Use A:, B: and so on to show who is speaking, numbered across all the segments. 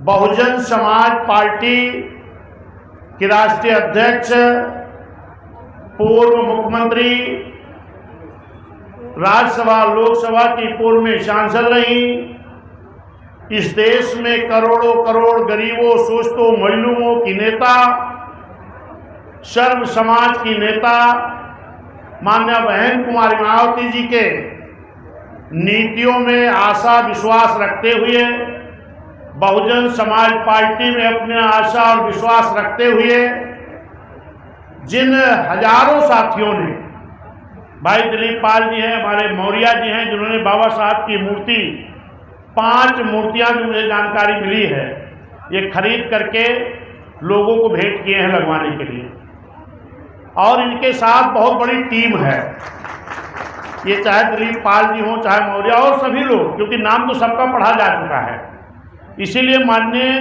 A: Bahujan Samaj party के राष्ट्रीय अध्यक्ष, पूर्व मुख्यमंत्री, राज्यसभा लोकसभा की पूर्व में सांसद रही, इस देश में करोड़ों करोड़ गरीबों, शोषितों, मजलूमों की नेता, सर्व समाज की नेता माननीय बहन कुमारी मायावती जी के नीतियों में आशा विश्वास रखते हुए, बहुजन समाज पार्टी में अपने आशा और विश्वास रखते हुए जिन हजारों साथियों ने, भाई दिलीप पाल जी हैं, हमारे मौर्या जी हैं, जिन्होंने बाबा साहब की मूर्ति, 5 मूर्तियां जो मुझे जानकारी मिली है, ये खरीद करके लोगों को भेंट किए हैं लगवाने के लिए। और इनके साथ बहुत बड़ी टीम है, ये चाहे दिलीप पाल जी हों, चाहे मौर्या और सभी लोग, क्योंकि नाम तो सबका पढ़ा जा चुका है। इसीलिए माननीय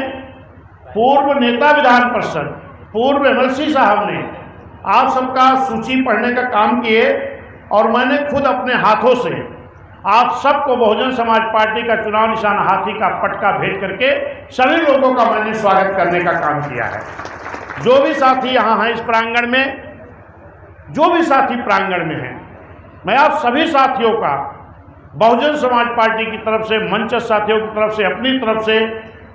A: पूर्व नेता विधान परिषद, पूर्व एमएलसी साहब ने आप सबका सूची पढ़ने का काम किए और मैंने खुद अपने हाथों से आप सबको बहुजन समाज पार्टी का चुनाव निशान हाथी का पटका भेंट करके सभी लोगों का मैंने स्वागत करने का काम किया है। जो भी साथी यहाँ हैं इस प्रांगण में, जो भी साथी प्रांगण में हैं, मैं आप सभी साथियों का बहुजन समाज पार्टी की तरफ से, मंच साथियों की तरफ से, अपनी तरफ से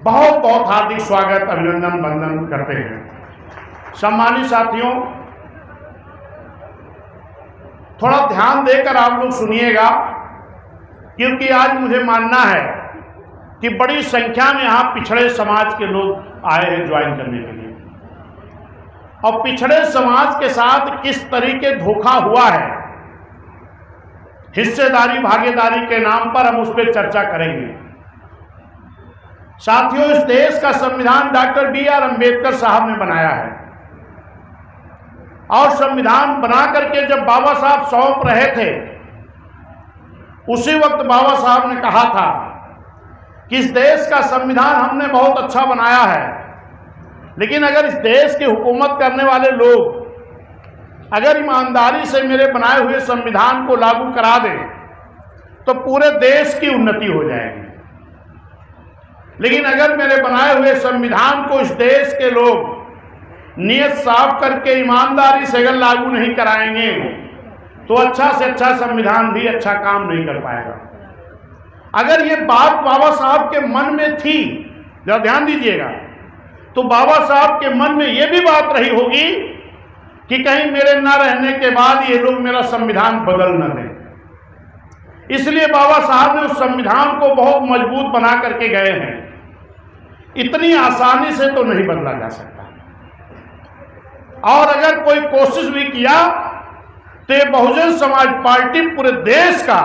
A: बहुत बहुत हार्दिक स्वागत, अभिनंदन, वंदन करते हैं। सम्मानित साथियों, थोड़ा ध्यान देकर आप लोग सुनिएगा, क्योंकि आज मुझे मानना है कि बड़ी संख्या में यहाँ पिछड़े समाज के लोग आए हैं ज्वाइन करने के लिए, और पिछड़े समाज के साथ किस तरीके धोखा हुआ है, हिस्सेदारी भागीदारी के नाम पर हम उस पर चर्चा करेंगे। साथियों, इस देश का संविधान डॉक्टर बी.आर. अम्बेडकर साहब ने बनाया है, और संविधान बना करके जब बाबा साहब सौंप रहे थे, उसी वक्त बाबा साहब ने कहा था कि इस देश का संविधान हमने बहुत अच्छा बनाया है, लेकिन अगर इस देश की हुकूमत करने वाले लोग अगर ईमानदारी से मेरे बनाए हुए संविधान को लागू करा दें तो पूरे देश की उन्नति हो जाएगी, लेकिन अगर मेरे बनाए हुए संविधान को इस देश के लोग नियत साफ करके ईमानदारी से अगर लागू नहीं कराएंगे तो अच्छा से अच्छा संविधान भी अच्छा काम नहीं कर पाएगा। अगर ये बात बाबा साहब के मन में थी, जरा ध्यान दीजिएगा, तो बाबा साहब के मन में ये भी बात रही होगी कि कहीं मेरे न रहने के बाद ये लोग मेरा संविधान बदल न दें। इसलिए बाबा साहब ने उस संविधान को बहुत मजबूत बना करके गए हैं। इतनी आसानी से तो नहीं बदला जा सकता, और अगर कोई कोशिश भी किया तो ये बहुजन समाज पार्टी पूरे देश का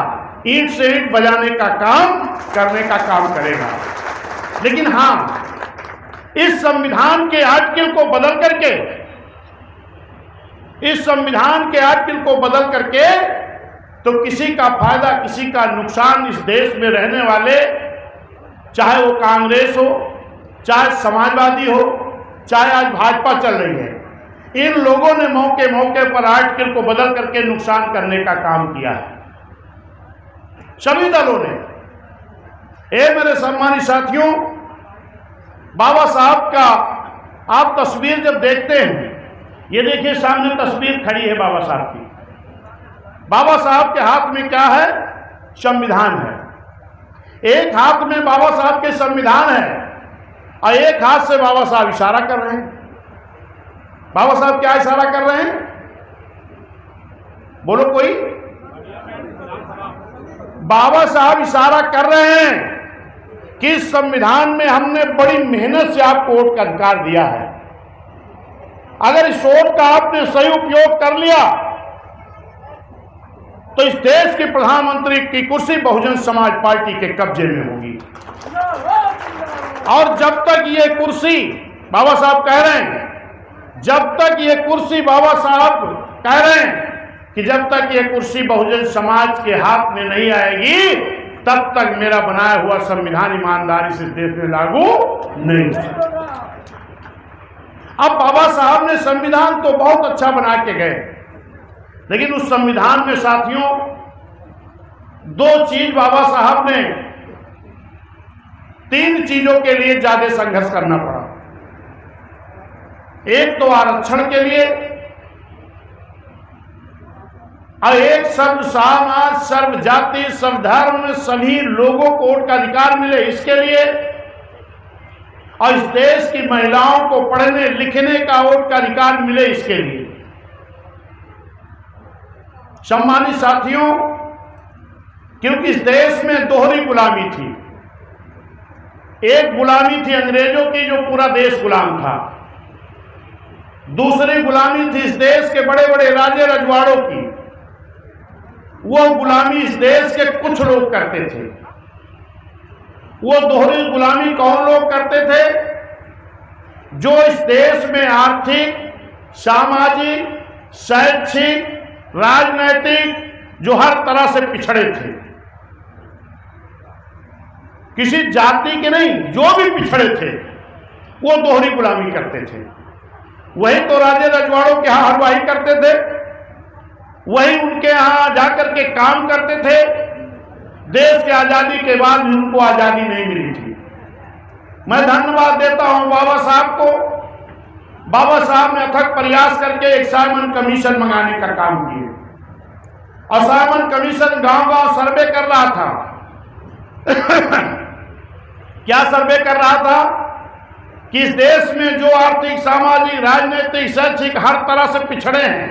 A: ईंट से ईंट बजाने का काम, करने का काम करेगा। लेकिन हाँ, इस संविधान के आर्टिकल को बदल करके, इस संविधान के आर्टिकल को बदल करके तो किसी का फायदा, किसी का नुकसान इस देश में रहने वाले, चाहे वो कांग्रेस हो, चाहे समाजवादी हो, चाहे आज भाजपा चल रही है, इन लोगों ने मौके मौके पर आर्टिकल को बदल करके नुकसान करने का काम किया है, सभी दलों ने। मेरे सम्मानित साथियों, बाबा साहब का आप तस्वीर जब देखते हैं, ये देखिए सामने तस्वीर खड़ी है बाबा साहब की। बाबा साहब के हाथ में क्या है? संविधान है। एक हाथ में बाबा साहब के संविधान है और एक हाथ से बाबा साहब इशारा कर रहे हैं। बाबा साहब क्या इशारा कर रहे हैं? बोलो कोई। बाबा साहब इशारा कर रहे हैं कि इस संविधान में हमने बड़ी मेहनत से आपको वोट का अधिकार दिया है। अगर इस वोट का आपने सही उपयोग कर लिया तो इस देश के प्रधानमंत्री की कुर्सी बहुजन समाज पार्टी के कब्जे में होगी। और जब तक ये कुर्सी, बाबा साहब कह रहे हैं, जब तक ये कुर्सी, बाबा साहब कह रहे हैं कि जब तक ये कुर्सी बहुजन समाज के हाथ में नहीं आएगी तब तक मेरा बनाया हुआ संविधान ईमानदारी से देश में लागू नहीं हो सकता। अब बाबा साहब ने संविधान तो बहुत अच्छा बना के गए, लेकिन उस संविधान में साथियों 2 चीज बाबा साहब ने 3 चीजों के लिए ज्यादा संघर्ष करना पड़ा। एक तो आरक्षण के लिए, और एक सर्व समाज, सर्व जाति, सर्व धर्म, सभी लोगों को वोट का अधिकार मिले इसके लिए, और इस देश की महिलाओं को पढ़ने लिखने का वोट का अधिकार मिले इसके लिए। सम्मानित साथियों, क्योंकि इस देश में दोहरी गुलामी थी। एक गुलामी थी अंग्रेजों की, जो पूरा देश गुलाम था। दूसरी गुलामी थी इस देश के बड़े बड़े राजे रजवाड़ों की। वो गुलामी इस देश के कुछ लोग करते थे। वो दोहरी गुलामी कौन लोग करते थे? जो इस देश में आर्थिक, सामाजिक, शैक्षिक, राजनैतिक, जो हर तरह से पिछड़े थे। किसी जाति के नहीं, जो भी पिछड़े थे वो दोहरी गुलामी करते थे। वही तो राजे रजवाड़ों के यहां हलवाई करते थे, वही उनके यहां जाकर के काम करते थे। देश की आजादी के बाद भी उनको आजादी नहीं मिली थी। मैं धन्यवाद देता हूं बाबा साहब को। बाबा साहब ने अथक प्रयास करके एक साइमन कमीशन मंगाने का काम किया, और साइमन कमीशन गांव-गांव सर्वे कर रहा था। क्या सर्वे कर रहा था? कि इस देश में जो आर्थिक, सामाजिक, राजनीतिक, शैक्षिक हर तरह से पिछड़े हैं,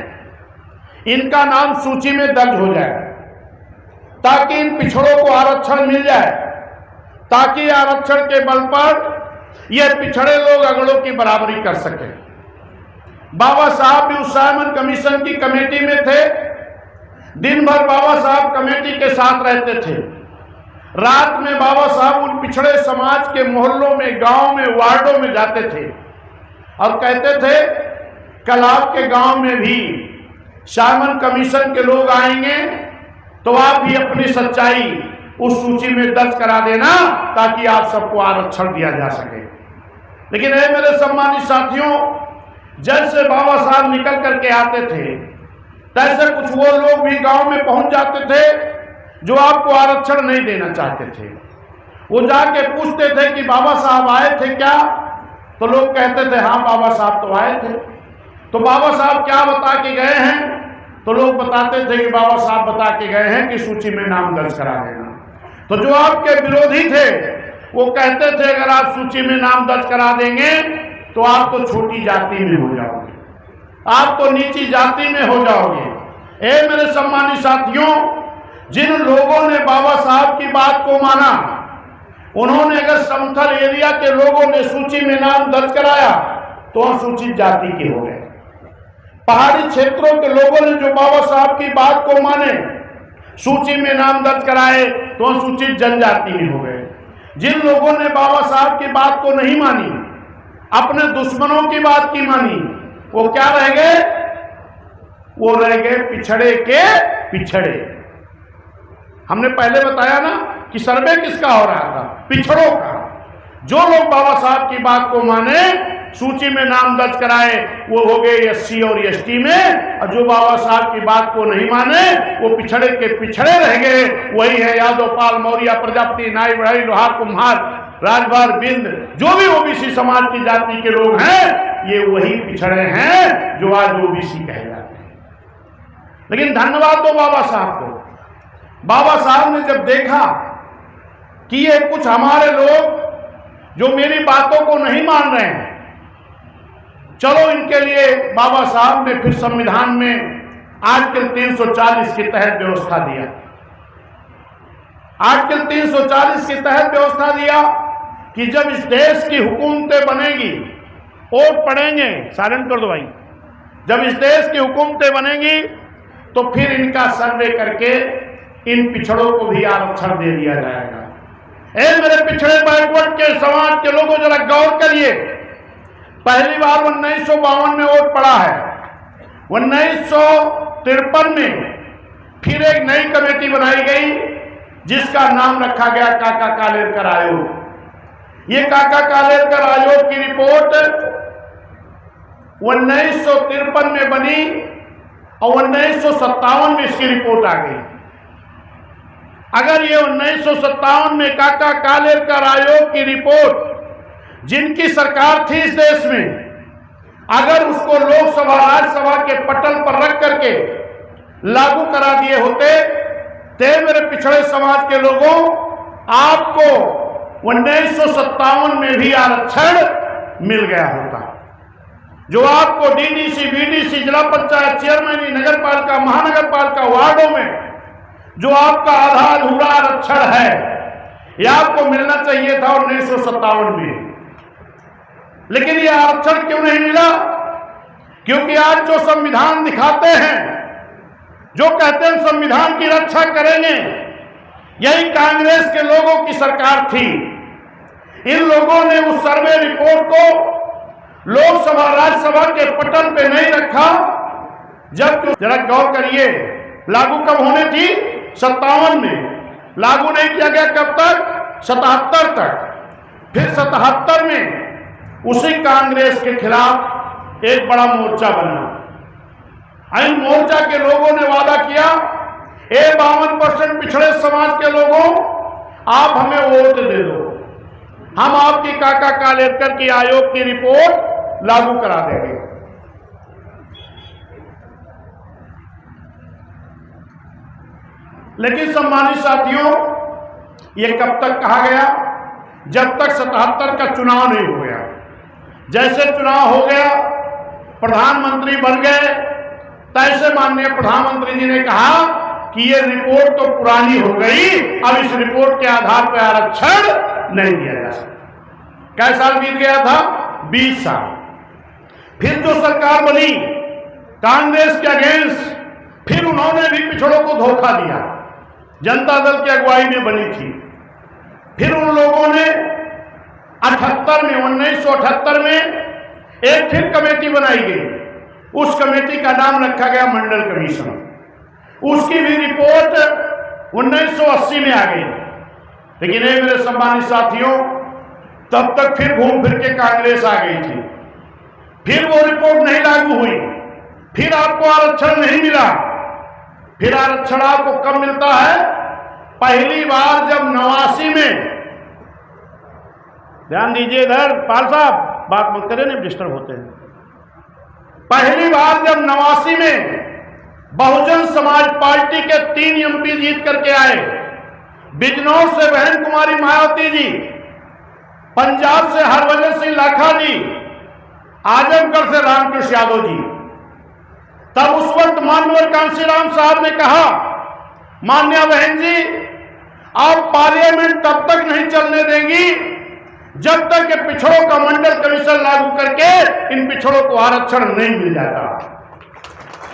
A: इनका नाम सूची में दर्ज हो जाए, ताकि इन पिछड़ों को आरक्षण मिल जाए, ताकि आरक्षण के बल पर ये पिछड़े लोग अगड़ों की बराबरी कर सके। बाबा साहब भी उस साइमन कमीशन की कमेटी में थे। दिन भर बाबा साहब कमेटी के साथ रहते थे। रात में बाबा साहब उन पिछड़े समाज के मोहल्लों में, गांव में, वार्डों में जाते थे और कहते थे, कल आपके गांव में भी साइमन कमीशन के लोग आएंगे, तो आप भी अपनी सच्चाई उस सूची में दर्ज करा देना, ताकि आप सबको आरक्षण दिया जा सके। लेकिन ऐ मेरे सम्मानित साथियों, जैसे बाबा साहब निकल करके आते थे, तैसे कुछ वो लोग भी गांव में पहुंच जाते थे जो आपको आरक्षण नहीं देना चाहते थे। वो जाके पूछते थे कि बाबा साहब आए थे क्या? तो लोग कहते थे हाँ बाबा साहब तो आए थे। तो बाबा साहब क्या बता के गए हैं? तो लोग बताते थे कि बाबा साहब बता के गए हैं कि सूची में नाम दर्ज करा देना। तो जो आपके विरोधी थे वो कहते थे अगर आप सूची में नाम दर्ज करा देंगे तो आप तो छोटी जाति में हो जाओगे, आप तो नीची जाति में हो जाओगे। ए मेरे सम्मानित साथियों, जिन लोगों ने बाबा साहब की बात को माना, उन्होंने अगर समतल एरिया के लोगों ने सूची में नाम दर्ज कराया तो अनुसूचित जाति के हो गए। पहाड़ी क्षेत्रों के लोगों ने जो बाबा साहब की बात को माने, सूची में नाम दर्ज कराए तो अनुसूचित जनजाति में हो गए। जिन लोगों ने बाबा साहब की बात को नहीं मानी, अपने दुश्मनों की बात की मानी, वो क्या रह गए? वो रह गए पिछड़े के पिछड़े। हमने पहले बताया ना कि सर्वे किसका हो रहा था? पिछड़ों का। जो लोग बाबा साहब की बात को माने, सूची में नाम दर्ज कराए, वो हो गए एससी और एसटी में, और जो बाबा साहब की बात को नहीं माने वो पिछड़े के पिछड़े रह गए। वही है यादव, पाल, मौर्य, प्रजापति, नाई, बढ़ई, लोहार, कुम्हार, राजभर, बिंद, जो भी ओबीसी समाज की जाति के लोग हैं, ये वही पिछड़े हैं जो आज ओबीसी कहे जाते हैं। लेकिन धन्यवाद दो बाबा साहब को। बाबा साहब ने जब देखा कि ये कुछ हमारे लोग जो मेरी बातों को नहीं मान रहे हैं, चलो इनके लिए बाबा साहब ने फिर संविधान में आर्टिकल 340 के तहत व्यवस्था दिया। आर्टिकल 340 के तहत व्यवस्था दिया कि जब इस देश की हुकूमतें बनेगी, वोट पड़ेंगे, साइलेंट कर दो भाई, जब इस देश की हुकूमतें बनेगी तो फिर इनका सर्वे करके इन पिछड़ों को भी आरक्षण दे दिया जाएगा। ए मेरे पिछड़े बैकवर्ड के समाज के लोगों, जरा गौर करिए। पहली बार 1952 में वोट पड़ा है। 1953 में फिर एक नई कमेटी बनाई गई जिसका नाम रखा गया काका कालेलकर आयोग। ये काका कालेलकर आयोग की रिपोर्ट 1953 में बनी और 1957 में इसकी रिपोर्ट आ गई। अगर ये 1957 में काका कालेलकर आयोग की रिपोर्ट जिनकी सरकार थी इस देश में, अगर उसको लोकसभा राज्यसभा के पटल पर रख करके लागू करा दिए होते तो मेरे पिछड़े समाज के लोगों, आपको 1957 में भी आरक्षण मिल गया होता। जो आपको डीडीसी, बीडीसी, जिला पंचायत चेयरमैन, नगर पालिका, महानगर पालिका वार्डों में जो आपका आधा अधूरा आरक्षण है, यह आपको मिलना चाहिए था 1957 में। लेकिन यह आरक्षण क्यों नहीं मिला? क्योंकि आज जो संविधान दिखाते हैं, जो कहते हैं संविधान की रक्षा करेंगे, यही कांग्रेस के लोगों की सरकार थी। इन लोगों ने उस सर्वे रिपोर्ट को लोकसभा राज्यसभा के पटल पे नहीं रखा। जब जरा गौर करिए, लागू कब होने थी? 57 में। लागू नहीं किया गया कब तक? 77 तक। फिर 77 में उसी कांग्रेस के खिलाफ एक बड़ा मोर्चा बना। इन मोर्चा के लोगों ने वादा किया, 52% पिछड़े समाज के लोगों, आप हमें वोट दे दो, हम आपकी काका कालेलकर की आयोग की रिपोर्ट लागू करा देंगे। लेकिन सम्मानित साथियों, यह कब तक कहा गया? जब तक 77 का चुनाव नहीं हो गया। जैसे चुनाव हो गया, प्रधानमंत्री बन गए, तैसे माननीय प्रधानमंत्री जी ने कहा कि यह रिपोर्ट तो पुरानी हो गई, अब इस रिपोर्ट के आधार पर आरक्षण नहीं दिया जा सकता। कै साल बीत गया था? 20 साल। फिर जो सरकार बनी कांग्रेस के अगेंस्ट, फिर उन्होंने भी पिछड़ों को धोखा दिया। जनता दल की अगुवाई में बनी थी। फिर उन लोगों ने 1978 में एक फिर कमेटी बनाई गई। उस कमेटी का नाम रखा गया मंडल कमीशन। उसकी भी रिपोर्ट 1980 में आ गई। लेकिन ये मेरे सम्मानित साथियों, तब तक फिर घूम फिर के कांग्रेस आ गई थी। फिर वो रिपोर्ट नहीं लागू हुई, फिर आपको आरक्षण नहीं मिला। फिर आरक्षण आपको कब मिलता है? पहली बार जब 89 में, ध्यान दीजिए इधर, पाल साहब बात मत करें, नहीं डिस्टर्ब होते हैं। पहली बार जब 89 में बहुजन समाज पार्टी के 3 एमपी जीत करके आए। बिजनौर से बहन कुमारी मायावती जी, पंजाब से हरभजन सिंह लाखा जी, आजमगढ़ से रामकृष्ण यादव जी। तब उस वक्त मानवर कांशीराम साहब ने कहा, मान्या बहन जी, आप पार्लियामेंट तब तक नहीं चलने देंगी जब तक कि पिछड़ों का मंडल कमीशन लागू करके इन पिछड़ों को आरक्षण नहीं मिल जाता।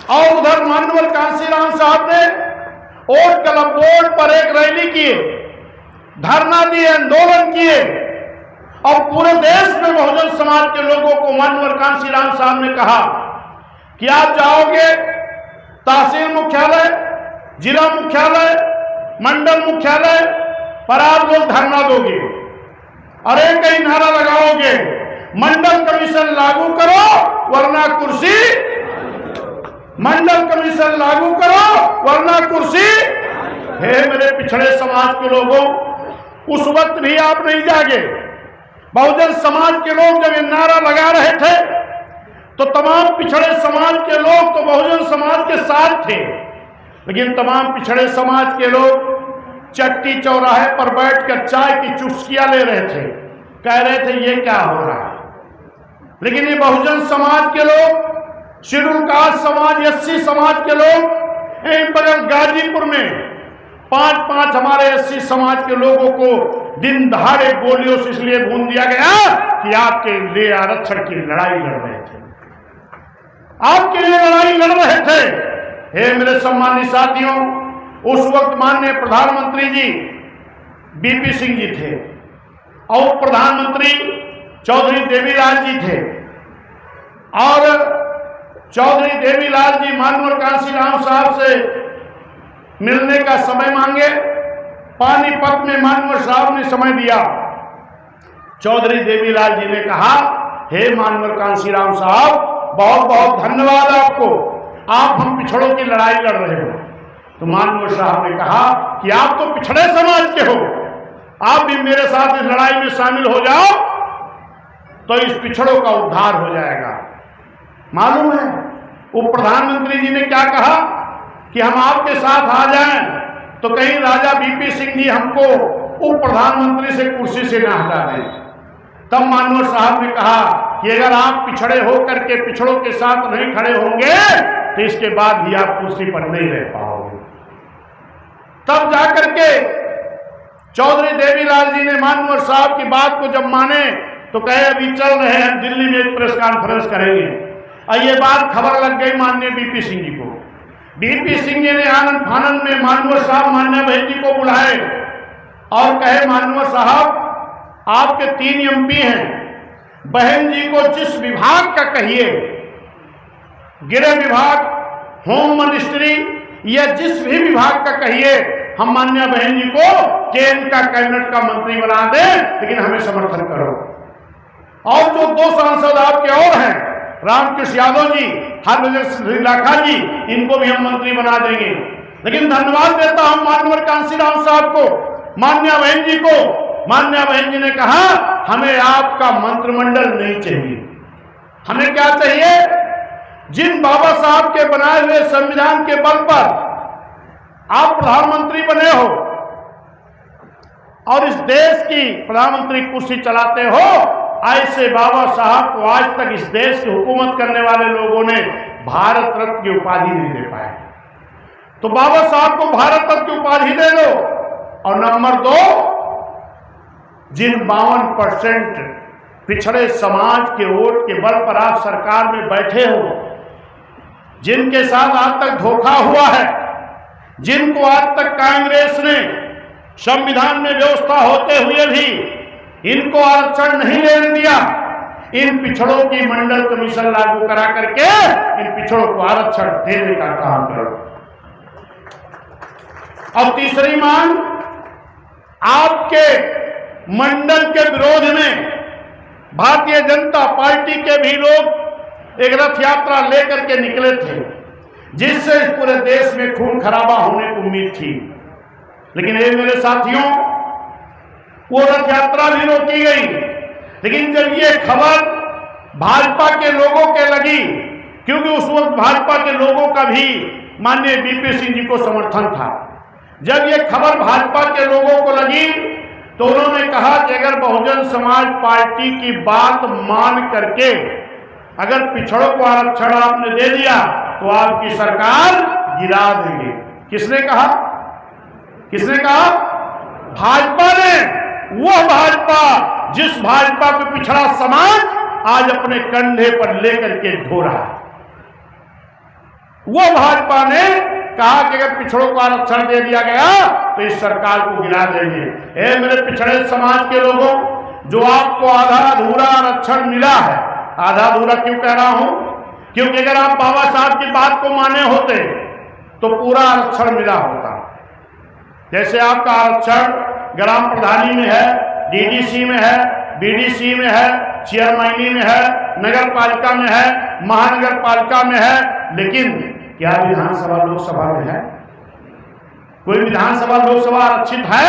A: और उधर मानवर कांशीराम साहब ने ओट क्लब बोर्ड पर एक रैली किए, धरना दिए, आंदोलन किए, और पूरे देश में बहुजन समाज के लोगों को मानवर कांशीराम साहब ने कहा कि आप जाओगे तहसील मुख्यालय, जिला मुख्यालय, मंडल मुख्यालय पर आप लोग धरना दोगे और एक ही नारा लगाओगे, मंडल कमीशन लागू करो वरना कुर्सी, मंडल कमीशन लागू करो वरना कुर्सी। हे मेरे पिछड़े समाज के लोगों, उस वक्त भी आप नहीं जागे। बहुजन समाज के लोग जब ये नारा लगा रहे थे तो तमाम पिछड़े समाज के लोग तो बहुजन समाज के साथ थे, लेकिन तमाम पिछड़े समाज के लोग चट्टी चौराहे पर बैठकर चाय की चुस्कियां ले रहे थे, कह रहे थे ये क्या हो रहा है। लेकिन ये बहुजन समाज के लोग, शेड्यूल कास्ट समाज, एससी समाज के लोग, एक बगल गाजीपुर में 5-5 हमारे एससी समाज के लोगों को दिन दहाड़े गोलियों से इसलिए भून दिया गया कि आपके लिए आरक्षण की लड़ाई लड़ रहे थे, आपके लिए लड़ाई लड़ रहे थे। हे मेरे सम्मानित साथियों, उस वक्त माननीय प्रधानमंत्री जी बीपी सिंह जी थे और प्रधानमंत्री चौधरी देवीलाल जी थे, और चौधरी देवीलाल जी मानवर कांशीराम साहब से मिलने का समय मांगे। पानीपत में मानवर साहब ने समय दिया। चौधरी देवीलाल जी ने कहा, हे मानवर कांशीराम साहब, बहुत बहुत धन्यवाद आपको, आप हम पिछड़ों की लड़ाई लड़ रहे हो। तो माननीय साहब ने कहा कि आप तो पिछड़े समाज के हो, आप भी मेरे साथ इस लड़ाई में शामिल हो जाओ तो इस पिछड़ों का उद्धार हो जाएगा। मालूम है उप प्रधानमंत्री जी ने क्या कहा कि हम आपके साथ आ जाएं तो कहीं राजा वीपी सिंह जी हमको उप प्रधानमंत्री से कुर्सी से ना हटा दें। तब माननीय साहब ने कहा कि अगर आप पिछड़े होकर के पिछड़ों के साथ नहीं खड़े होंगे तो इसके बाद भी आप कुर्सी पर नहीं रह पाओगे। तब जाकर के चौधरी देवीलाल जी ने माननीय साहब की बात को जब माने तो कहे अभी चल रहे हैं दिल्ली में एक प्रेस कॉन्फ्रेंस करेंगे। और ये बात खबर लग गई माननीय वीपी सिंह जी को। वीपी सिंह जी ने आनंद फानंद में माननीय साहब मान्या बहन जी को बुलाए और कहे माननीय साहब आपके 3 एमपी हैं, बहन जी को जिस विभाग का कहिए, गृह विभाग, होम मिनिस्ट्री या जिस भी विभाग का कहिए, हम मान्या बहन जी को केंद्र का कैबिनेट का मंत्री बना दें, लेकिन हमें समर्थन करो। और जो 2 सांसद आपके और हैं, रामकृष्ण यादव जी, हरभजन लाखा जी, इनको भी हम मंत्री बना देंगे। लेकिन धन्यवाद देता हूं माननीय कांशीराम साहब को, मान्या बहन जी को। मान्या बहन जी ने कहा हमें आपका मंत्रिमंडल नहीं चाहिए, हमें क्या चाहिए, जिन बाबा साहब के बनाए हुए संविधान के बल पर आप प्रधानमंत्री बने हो और इस देश की प्रधानमंत्री कुर्सी चलाते हो, ऐसे बाबा साहब को आज तक इस देश की हुकूमत करने वाले लोगों ने भारत रत्न की उपाधि नहीं दे पाए। तो बाबा साहब को भारत रत्न की उपाधि दे दो। और नंबर 2, जिन 52% पिछड़े समाज के वोट के बल पर आप सरकार में बैठे हो, जिनके साथ आज तक धोखा हुआ है, जिनको आज तक कांग्रेस ने संविधान में व्यवस्था होते हुए भी इनको आरक्षण नहीं लेने दिया, इन पिछड़ों की मंडल कमीशन लागू करा करके इन पिछड़ों को आरक्षण देने का काम करो। अब तीसरी मांग, आपके मंडल के विरोध में भारतीय जनता पार्टी के भी लोग एक रथ यात्रा लेकर के निकले थे, जिससे इस पूरे देश में खून खराबा होने की उम्मीद थी। लेकिन ये मेरे साथियों, वो रथ यात्रा भी रोकी गई। लेकिन जब ये खबर भाजपा के लोगों के लगी, क्योंकि उस वक्त भाजपा के लोगों का भी माननीय वीपी सिंह जी को समर्थन था, जब ये खबर भाजपा के लोगों को लगी तो उन्होंने कहा कि अगर बहुजन समाज पार्टी की बात मान करके अगर पिछड़ों को आरक्षण आपने दे दिया तो आपकी सरकार गिरा देंगे। किसने कहा? किसने कहा? भाजपा ने। वह भाजपा जिस भाजपा को पिछड़ा समाज आज अपने कंधे पर लेकर के ढो रहा है, वह भाजपा ने कहा कि अगर पिछड़ों को आरक्षण दे दिया गया तो इस सरकार को गिरा देंगे। ए मेरे पिछड़े समाज के लोगों, जो आपको आधा अधूरा आरक्षण मिला है, आधा अधूरा क्यों कह रहा हूं? क्योंकि अगर आप बाबा साहब की बात को माने होते तो पूरा आरक्षण मिला होता। जैसे आपका आरक्षण ग्राम प्रधानी में है, डीडीसी में है, बीडीसी में है, चेयरमैनी में है, नगर पालिका में है, महानगर पालिका में है, लेकिन क्या विधानसभा लोकसभा में है? कोई विधानसभा लोकसभा आरक्षित है?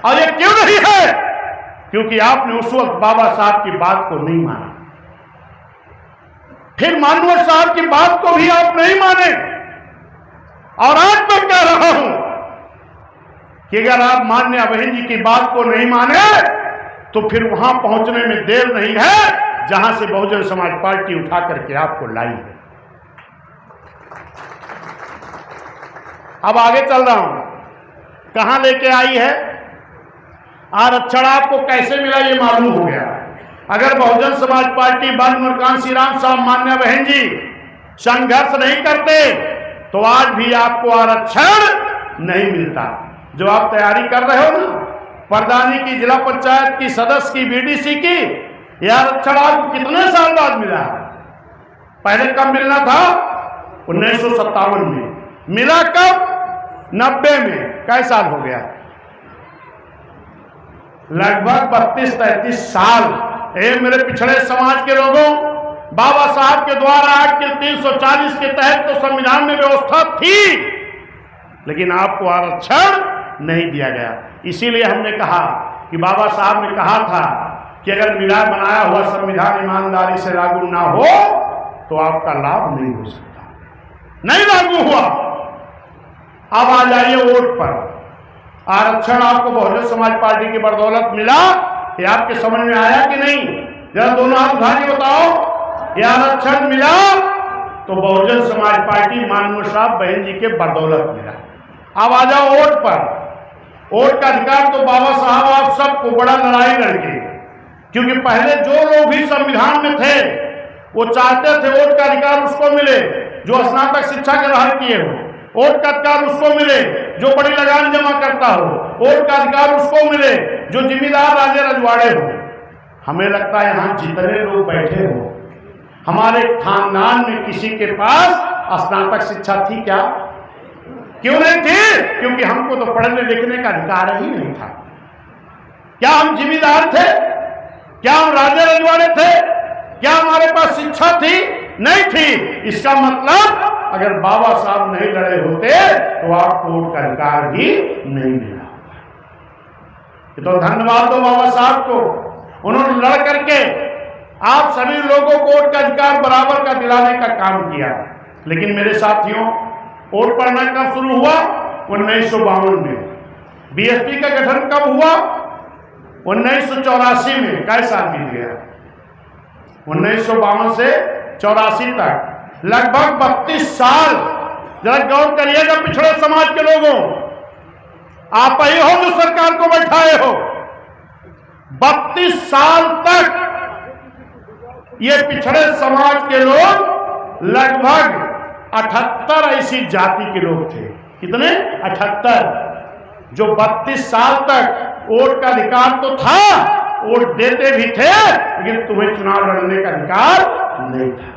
A: और ये क्यों नहीं है? क्योंकि आपने उस वक्त बाबा साहब की बात को नहीं माना, फिर माननीय साहब की बात को भी आप नहीं माने। और आज मैं कह रहा हूं कि अगर आप मान्या बहन जी की बात को नहीं माने तो फिर वहां पहुंचने में देर नहीं है जहां से बहुजन समाज पार्टी उठा करके आपको लाई है। अब आगे चल रहा हूं, कहां लेके आई है आरक्षण, आपको कैसे मिला ये मालूम हो गया। अगर बहुजन समाज पार्टी माननीय कांशीराम साहब मान्या बहन जी संघर्ष नहीं करते तो आज भी आपको आरक्षण नहीं मिलता। जो आप तैयारी कर रहे हो ना, प्रधानी की, जिला पंचायत की, सदस्य की, बीडीसी की, यह आरक्षण आपको कितने साल बाद मिला? पहले कब मिलना था? 1957 में। मिला कब? 90 में। कई साल हो गया? लगभग 32-33 साल। मेरे पिछड़े समाज के लोगों, बाबा साहब के द्वारा आज के 340 के तहत तो संविधान में व्यवस्था थी लेकिन आपको आरक्षण नहीं दिया गया। इसीलिए हमने कहा कि बाबा साहब ने कहा था कि अगर मेरा बनाया हुआ संविधान ईमानदारी से लागू ना हो तो आपका लाभ नहीं हो सकता। नहीं लागू हुआ। अब आ जाइए वोट पर। आरक्षण आपको बहुजन समाज पार्टी की बदौलत मिला, ये आपके समझ में आया कि नहीं? जरा दोनों हाथ उठा के बताओ। ये आरक्षण मिला तो बहुजन समाज पार्टी माननीय साहब बहन जी के बदौलत मिला। अब आ जाओ वोट पर। वोट का अधिकार तो बाबा साहब आप सबको बड़ा लड़ाई लड़के, क्योंकि पहले जो लोग भी संविधान में थे वो चाहते थे वोट का अधिकार उसको मिले जो स्नातक शिक्षा ग्रहण किए हो, वोट का अधिकार उसको मिले जो बड़ी लगान जमा करता हो, वोट का अधिकार उसको मिले जो जिम्मेदार राजे रजवाड़े हो। हमें लगता है यहां जितने लोग बैठे हो हमारे खानदान में किसी के पास स्नातक शिक्षा थी क्या? क्यों नहीं थी? क्योंकि हमको तो पढ़ने लिखने का अधिकार ही नहीं था। क्या हम जिम्मेदार थे? क्या हम राजे रजवाड़े थे? क्या हमारे पास शिक्षा थी? नहीं थी। इसका मतलब अगर बाबा साहब नहीं लड़े होते तो आपको वोट का अधिकार भी नहीं मिला। तो धन्यवाद दो बाबा साहब को, उन्होंने लड़ करके आप सभी लोगों को वोट का अधिकार बराबर का दिलाने का काम किया। लेकिन मेरे साथियों, वोट पढ़ना कब शुरू हुआ? 1952 में। बीएसपी का गठन कब हुआ? 1984 में। कई साल बीत गया? 1952 से 84 तक लगभग 32 साल। जरा गौर करिएगा पिछड़े समाज के लोगों, आप ही हो जो सरकार को बैठाए हो। 32 साल तक ये पिछड़े समाज के लोग, लगभग 78 ऐसी जाति के लोग थे। कितने? 78। जो 32 साल तक वोट का अधिकार तो था, वोट देते भी थे, लेकिन तुम्हें चुनाव लड़ने का अधिकार नहीं था।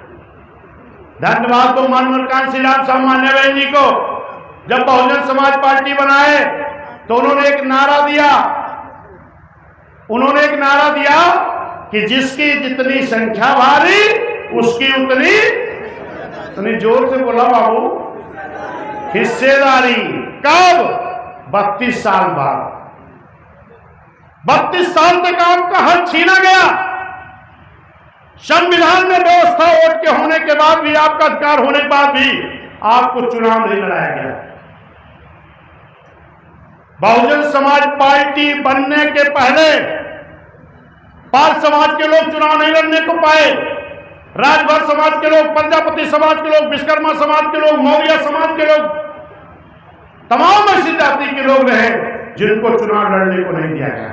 A: धन्यवाद दो माननीय कांसी राम साहब मान्य बहन जी को। जब बहुजन समाज पार्टी बनाए तो उन्होंने एक नारा दिया। उन्होंने एक नारा दिया कि जिसकी जितनी संख्या भारी उसकी उतनी जोर से बोला बाबू, हिस्सेदारी। कब? 32 साल बाद। 32 साल तक आपका हक छीना गया। संविधान में व्यवस्था वोट के होने के बाद भी, आपका अधिकार होने के बाद भी आपको चुनाव नहीं लड़ाया गया। बहुजन समाज पार्टी बनने के पहले पाल समाज के लोग चुनाव नहीं लड़ने को पाए। राजभर समाज के लोग, प्रजापति समाज के लोग, विश्वकर्मा समाज के लोग, मौर्य समाज के लोग, तमाम ऐसी जाति के लोग रहे जिनको चुनाव लड़ने को नहीं दिया गया।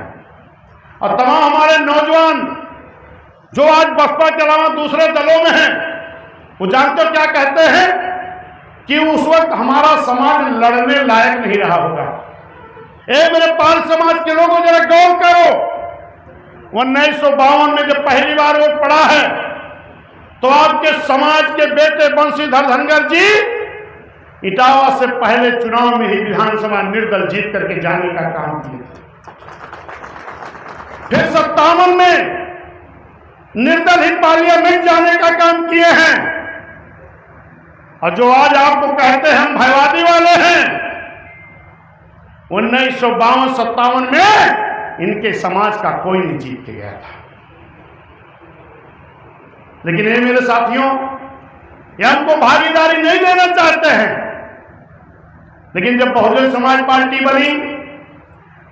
A: और तमाम हमारे नौजवान जो आज बसपा के अलावा दूसरे दलों में हैं, वो जानते हो क्या कहते हैं? कि उस वक्त हमारा समाज लड़ने लायक नहीं रहा होगा। मेरे पाल समाज के लोगों जरा गौर करो, 1952 में जब पहली बार वोट पड़ा है तो आपके समाज के बेटे बंशीधर धनगर जी इटावा से पहले चुनाव में ही विधानसभा निर्दल जीत करके जाने का काम किया। फिर 57 में निर्दल ही पार्लियामेंट जाने का काम किए हैं। और जो आज आपको कहते हैं हम भयवादी वाले हैं, 1952-57 में इनके समाज का कोई नहीं जीत के गया था। लेकिन ये मेरे साथियों, ये हमको भागीदारी नहीं देना चाहते हैं। लेकिन जब बहुजन समाज पार्टी बनी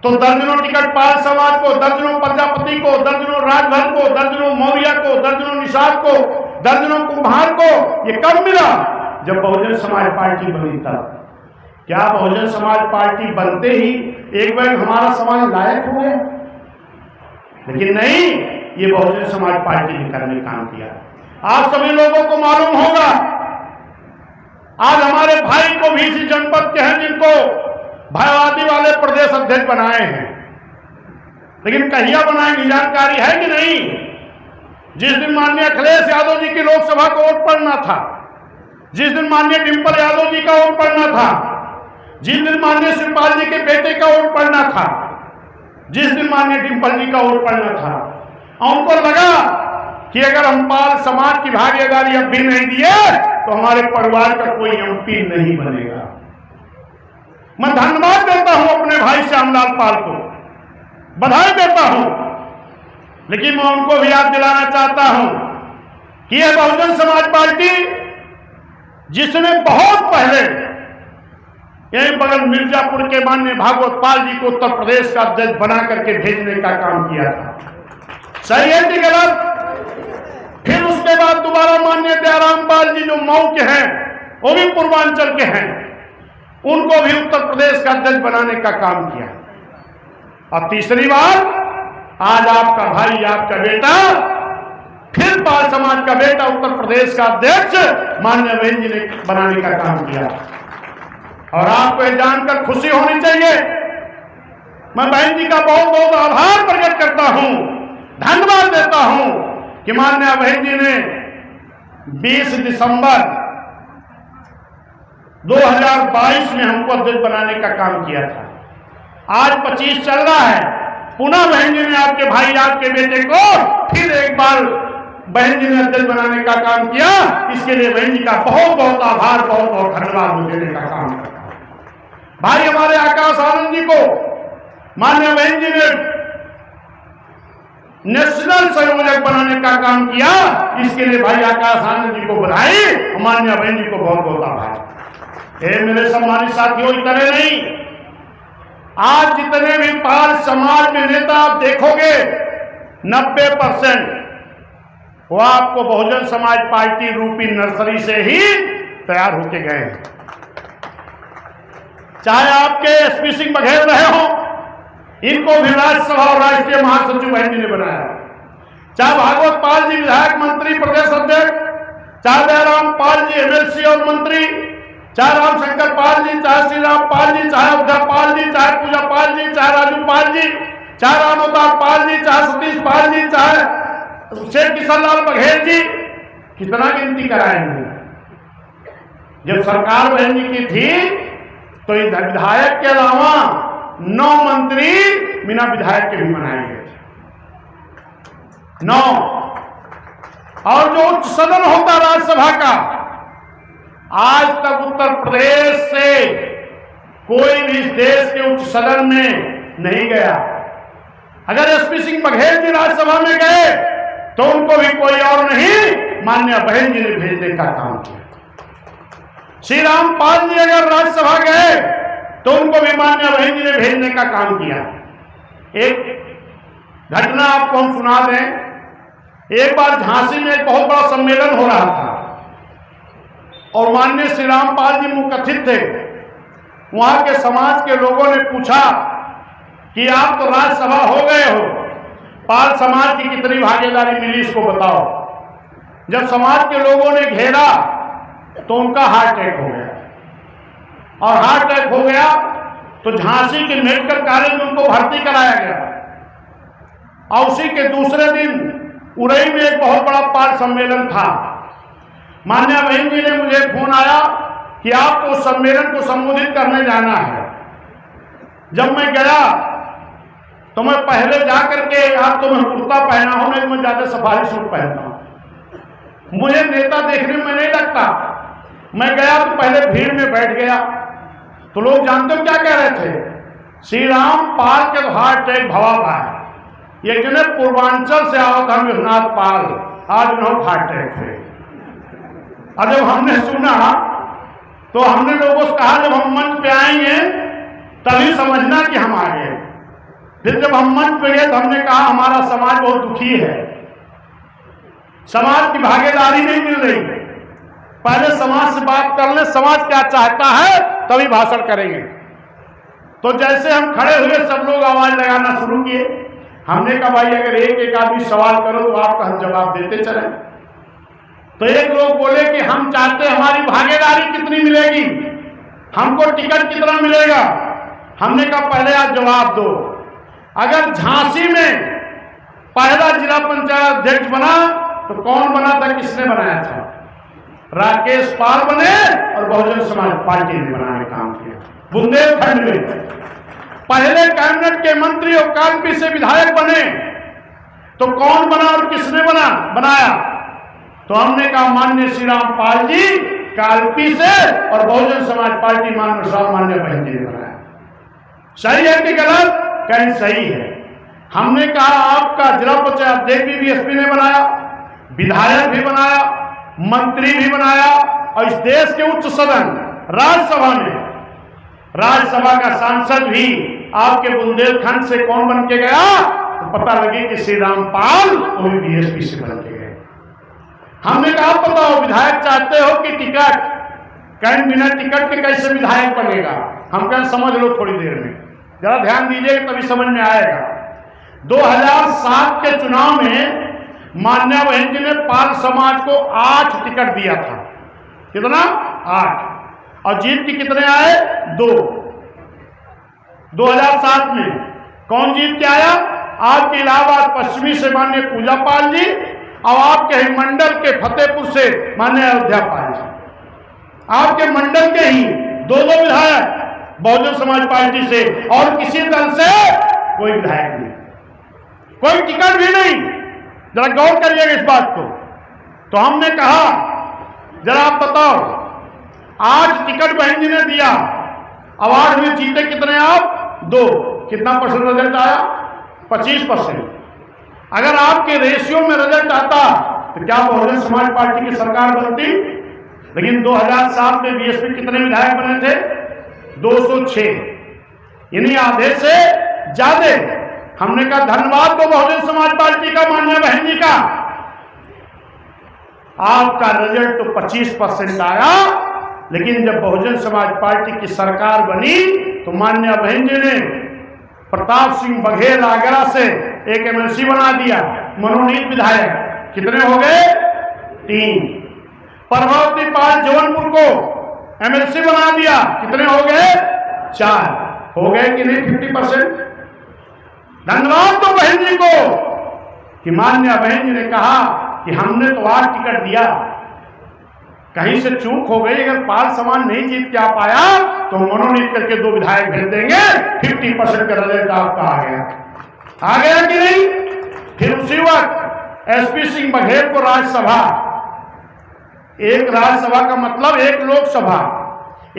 A: तो दर्जनों टिकट पाल समाज को, दर्जनों प्रजापति को, दर्जनों राजभर को, दर्जनों मौर्य को, दर्जनों निषाद को, दर्जनों कुम्हार को ये कब मिला? जब बहुजन समाज पार्टी बनी तब। क्या बहुजन समाज पार्टी बनते ही एक बार हमारा समाज लायक हो गया? लेकिन नहीं, ये बहुजन समाज पार्टी ने करने काम किया। आप सभी लोगों को मालूम होगा, आज हमारे भाई को भी इसी जनपद के हैं जिनको भयवादी वाले प्रदेश अध्यक्ष बनाए हैं। लेकिन कहिया बनाएंगे जानकारी है कि नहीं? जिस दिन माननीय अखिलेश यादव जी की लोकसभा को वोट पड़ना था, जिस दिन माननीय डिंपल यादव जी का वोट पड़ना था, जिस दिन माननीय शिवपाल जी के बेटे का वोट पड़ना था, जिस दिन माननीय डिंपल जी का वोट पड़ना था, उनको लगा कि अगर हम पाल समाज की भागीदारी अब भी नहीं दिए तो हमारे परिवार का कोई एमपी नहीं बनेगा। मैं धन्यवाद देता हूं अपने भाई श्यामलाल पाल को, बधाई देता हूं, लेकिन मैं उनको भी याद दिलाना चाहता हूं कि यह बहुजन समाज पार्टी जिसने बहुत पहले यही बगल मिर्जापुर के माननीय भागवत पाल जी को उत्तर प्रदेश का अध्यक्ष बना करके भेजने का काम किया था, सही है कि गलत? फिर उसके बाद दोबारा माननीय दयाराम पाल जी जो मऊ के हैं, वो भी पूर्वांचल के हैं, उनको भी उत्तर प्रदेश का अध्यक्ष बनाने का काम किया। और तीसरी बार आज आपका भाई, आपका बेटा, फिर पाल समाज का बेटा उत्तर प्रदेश का अध्यक्ष माननीय बहन जी ने बनाने का काम किया। और आपको यह जानकर खुशी होनी चाहिए, मैं बहन जी का बहुत बहुत आभार प्रकट करता हूं, धन्यवाद देता हूं कि माननीय बहन जी ने 20 दिसंबर 2022 में हमको अध्यक्ष बनाने का काम किया था। आज 25 चल रहा है, पुनः बहन जी ने आपके भाई, आपके बेटे को फिर एक बार बहन जी ने अध्यक्ष बनाने का काम किया। इसके लिए बहन जी का बहुत बहुत आभार, बहुत बहुत धन्यवाद देने का काम करता हूं। भाई हमारे आकाश आनंद जी को माननीय बहन जी ने नेशनल संयोजक बनाने का काम किया, इसके लिए भाई आकाश आनंद जी को बधाई, माननीय बहन जी को बहुत बहुत आभार। मेरे सम्मानित साथियों, इतने नहीं, आज जितने भी पाल समाज में नेता आप देखोगे 90% वो आपको बहुजन समाज पार्टी रूपी नर्सरी से ही तैयार होके गए हैं। चाहे आपके एसपी सिंह बघेल रहे हो, इनको भी राज्यसभा और राष्ट्रीय महासचिव बहन जी ने बनाया, चाहे भागवत पाल जी विधायक मंत्री प्रदेश अध्यक्ष, चाहे दयाराम पाल जी एमएलसी और मंत्री, चाहे रामशंकर पाल जी, चाहे श्री राम पाल जी, चाहे उद्धव पाल जी, चाहे पूजा पाल जी, चाहे राजू पाल जी, चाहे रामोदार पाल जी, चाहे सतीश पाल जी, चाहे शेर किशन लाल बघेल जी, कितना गिनती कराएंगे। जब सरकार बहन जी की थी तो विधायक के अलावा 9 मंत्री बिना विधायक के भी बनाए गए थे, 9। और जो उच्च सदन होता राज्यसभा का, आज तक उत्तर प्रदेश से कोई भी इस देश के उच्च सदन में नहीं गया। अगर एसपी सिंह बघेल जी राज्यसभा में गए तो उनको भी कोई और नहीं, माननीय बहन जी ने भेजने का काम किया। श्री राम पाल जी अगर राज्यसभा गए तो उनको भी माननीय बहन जी ने भेजने का काम किया। एक घटना आपको हम सुना दें। एक बार झांसी में एक बहुत बड़ा सम्मेलन हो रहा था और माननीय श्री राम पाल जी मुकथित थे। वहां के समाज के लोगों ने पूछा कि आप तो राज्यसभा हो गए हो, पाल समाज की कितनी भागीदारी मिली, इसको बताओ। जब समाज के लोगों ने घेरा तो उनका हार्ट अटैक हो गया, और हार्ट अटैक हो गया तो झांसी के मेडिकल कॉलेज में उनको भर्ती कराया गया। और उसी के दूसरे दिन उरई में एक बहुत बड़ा पाल सम्मेलन था। माननीय बहन जी ने मुझे फोन आया कि आपको उस सम्मेलन को संबोधित करने जाना है। जब मैं गया तो मैं पहले जाकर के, आज तो मैं कुर्ता पहना हूं, नहीं मैं ज्यादा सफारी सूट पहनता हूं, मुझे नेता देखने में नहीं लगता। मैं गया तो पहले भीड़ में बैठ गया तो लोग जानते हो क्या कह रहे थे, श्री राम पाल के तो हार्ट अटैक भवा है, ये जने पूर्वांचल से आओ था विश्वनाथ पाल, आज उन्होंने हार्ट अटैक है। और जब हमने सुना तो हमने लोगों से कहा जब हम मंच पे आएंगे तभी समझना कि हम आ गए। फिर जब हम मंच पे गए तो हमने कहा हमारा समाज बहुत दुखी है, समाज की भागीदारी नहीं मिल रही, पहले समाज से बात कर ले, समाज क्या चाहता है तभी भाषण करेंगे। तो जैसे हम खड़े हुए सब लोग आवाज लगाना शुरू किए। हमने कहा भाई अगर एक एक आदमी सवाल करो तो आपका हम जवाब देते चले। तो एक लोग बोले कि हम चाहते हमारी भागीदारी कितनी मिलेगी, हमको टिकट कितना मिलेगा। हमने कहा पहले आप जवाब दो, अगर झांसी में पहला जिला पंचायत अध्यक्ष बना तो कौन बना था, किसने बनाया था? राकेश पाल बने और बहुजन समाज पार्टी ने बनाने काम किया। बुंदेलखंड में पहले कैबिनेट के मंत्री और कालपी से विधायक बने तो कौन बना और किसने बनाया? तो हमने कहा माननीय श्री राम पाल जी कालपी से, और बहुजन समाज पार्टी माननीय बहन जी ने बनाया। सही है कि गलत? कहीं सही है। हमने कहा आपका जिला पंचायत अध्यक्ष भी बीएसपी ने बनाया, विधायक भी बनाया, मंत्री भी बनाया, और इस देश के उच्च सदन राज्यसभा में राज्यसभा का सांसद भी आपके बुंदेलखंड से कौन बन के गया? तो पता लगे कि श्री रामपाल वो भी बीएसपी से बन के गए। हमने कहा बताओ विधायक चाहते हो कि टिकट? कहीं बिना टिकट के कैसे विधायक बनेगा? हम कहें समझ लो थोड़ी देर में, जरा ध्यान दीजिए तभी समझ में आएगा। 2007 के चुनाव में मान्या बहन जी ने पाल समाज को 8 टिकट दिया था। कितना? 8। और जीत के कितने आए? 2। 2007 में कौन जीत के आया? आपके इलाहाबाद पश्चिमी से माननीय पूजा पाल जी, और आपके ही मंडल के फतेहपुर से माननीय अयोध्या पाल जी। आपके मंडल के ही 2 विधायक बहुजन समाज पार्टी से, और किसी दल से कोई विधायक नहीं, कोई टिकट भी नहीं। जरा गौर करिएगा इस बात को। तो हमने कहा जरा आप बताओ, आज टिकट बहन जी ने दिया, अवार्ड में जीते कितने आप? 2। कितना परसेंट रिजल्ट आया? 25%। अगर आपके रेशियो में रिजल्ट आता तो क्या बहुजन समाज पार्टी की सरकार बनती? लेकिन 2007 में बीएसपी कितने विधायक बने थे? 206, यानी आधे से ज्यादा। हमने कहा धन्यवाद तो बहुजन समाज पार्टी का, मान्या बहन जी का, आपका रिजल्ट तो 25% आया। लेकिन जब बहुजन समाज पार्टी की सरकार बनी तो मान्या बहन जी ने प्रताप सिंह बघेल आगरा से एक एमएलसी बना दिया, मनोनीत विधायक। कितने हो गए? 3। प्रभावती पाल जौनपुर को एमएलसी बना दिया, कितने हो गए? 4। हो गए कि नहीं 50%? धन्यवाद तो बहन जी को कि मान्या बहन जी ने कहा कि हमने तो 8 टिकट दिया, कहीं से चूक हो गई। अगर पाल समाज नहीं जीत के आ पाया तो मनोनीत करके 2 विधायक भेज देंगे, 50% का रिजल्ट आपका आ गया कि नहीं? फिर उसी वक्त एसपी सिंह बघेल को राज्यसभा, एक राज्यसभा का मतलब एक लोकसभा,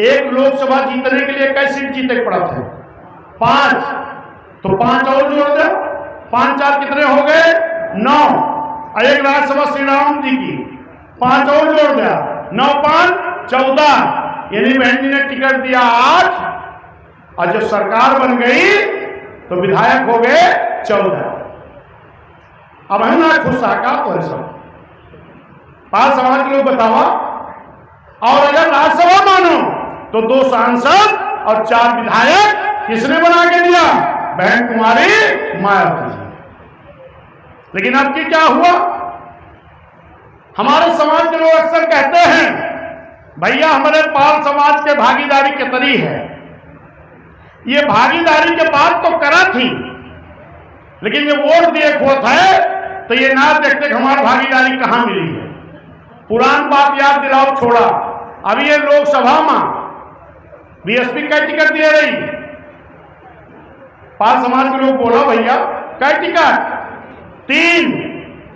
A: एक लोकसभा जीतने के लिए कैसे सीट जीते पड़ा था? 5। तो 5 और जोड़ दे, 5 4 कितने हो गए? 9। और एक राज्यसभा श्री राम जी की 5 और जोड़ दिया, 9 5 14, यानी बहन जी ने टिकट दिया 8, और जब सरकार बन गई तो विधायक हो गए 14। अब है ना खुश का तो सब पाल समाज के लोग बतावा। और अगर राज्यसभा मानो तो 2 सांसद और 4 विधायक किसने बना के दिया? बहन कुमारी मायावती जी। लेकिन अब की क्या हुआ? हमारे समाज के लोग अक्सर कहते हैं भैया हमारे पाल समाज के भागीदारी कितनी है। ये भागीदारी के बाद तो करा थी, लेकिन जब वोट दिए खोत है तो ये ना देखते कि हमारी भागीदारी कहां मिली है। पुरान बात याद दिलाओ छोड़ा। अभी ये लोकसभा में बीएसपी का टिकट दे रही, पाल समाज के लोग बोला भैया क्या टिकट? 3।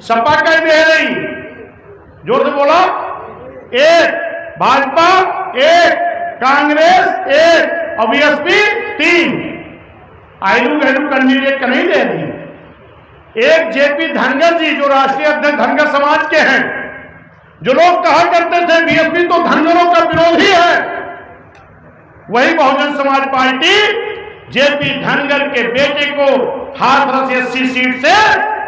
A: सपा का दे रही, जोर से बोला। 1 भाजपा, 1 कांग्रेस, 1 और बीएसपी 3। आयलू गहलू कैंडिडेट का नहीं दे रही। एक जेपी धनगर जी जो राष्ट्रीय अध्यक्ष धनगर समाज के हैं, जो लोग कहा करते थे बीएसपी तो धनगरों का विरोधी है, वही बहुजन समाज पार्टी जेपी धनगर के बेटे को हाथरस 80 सीट से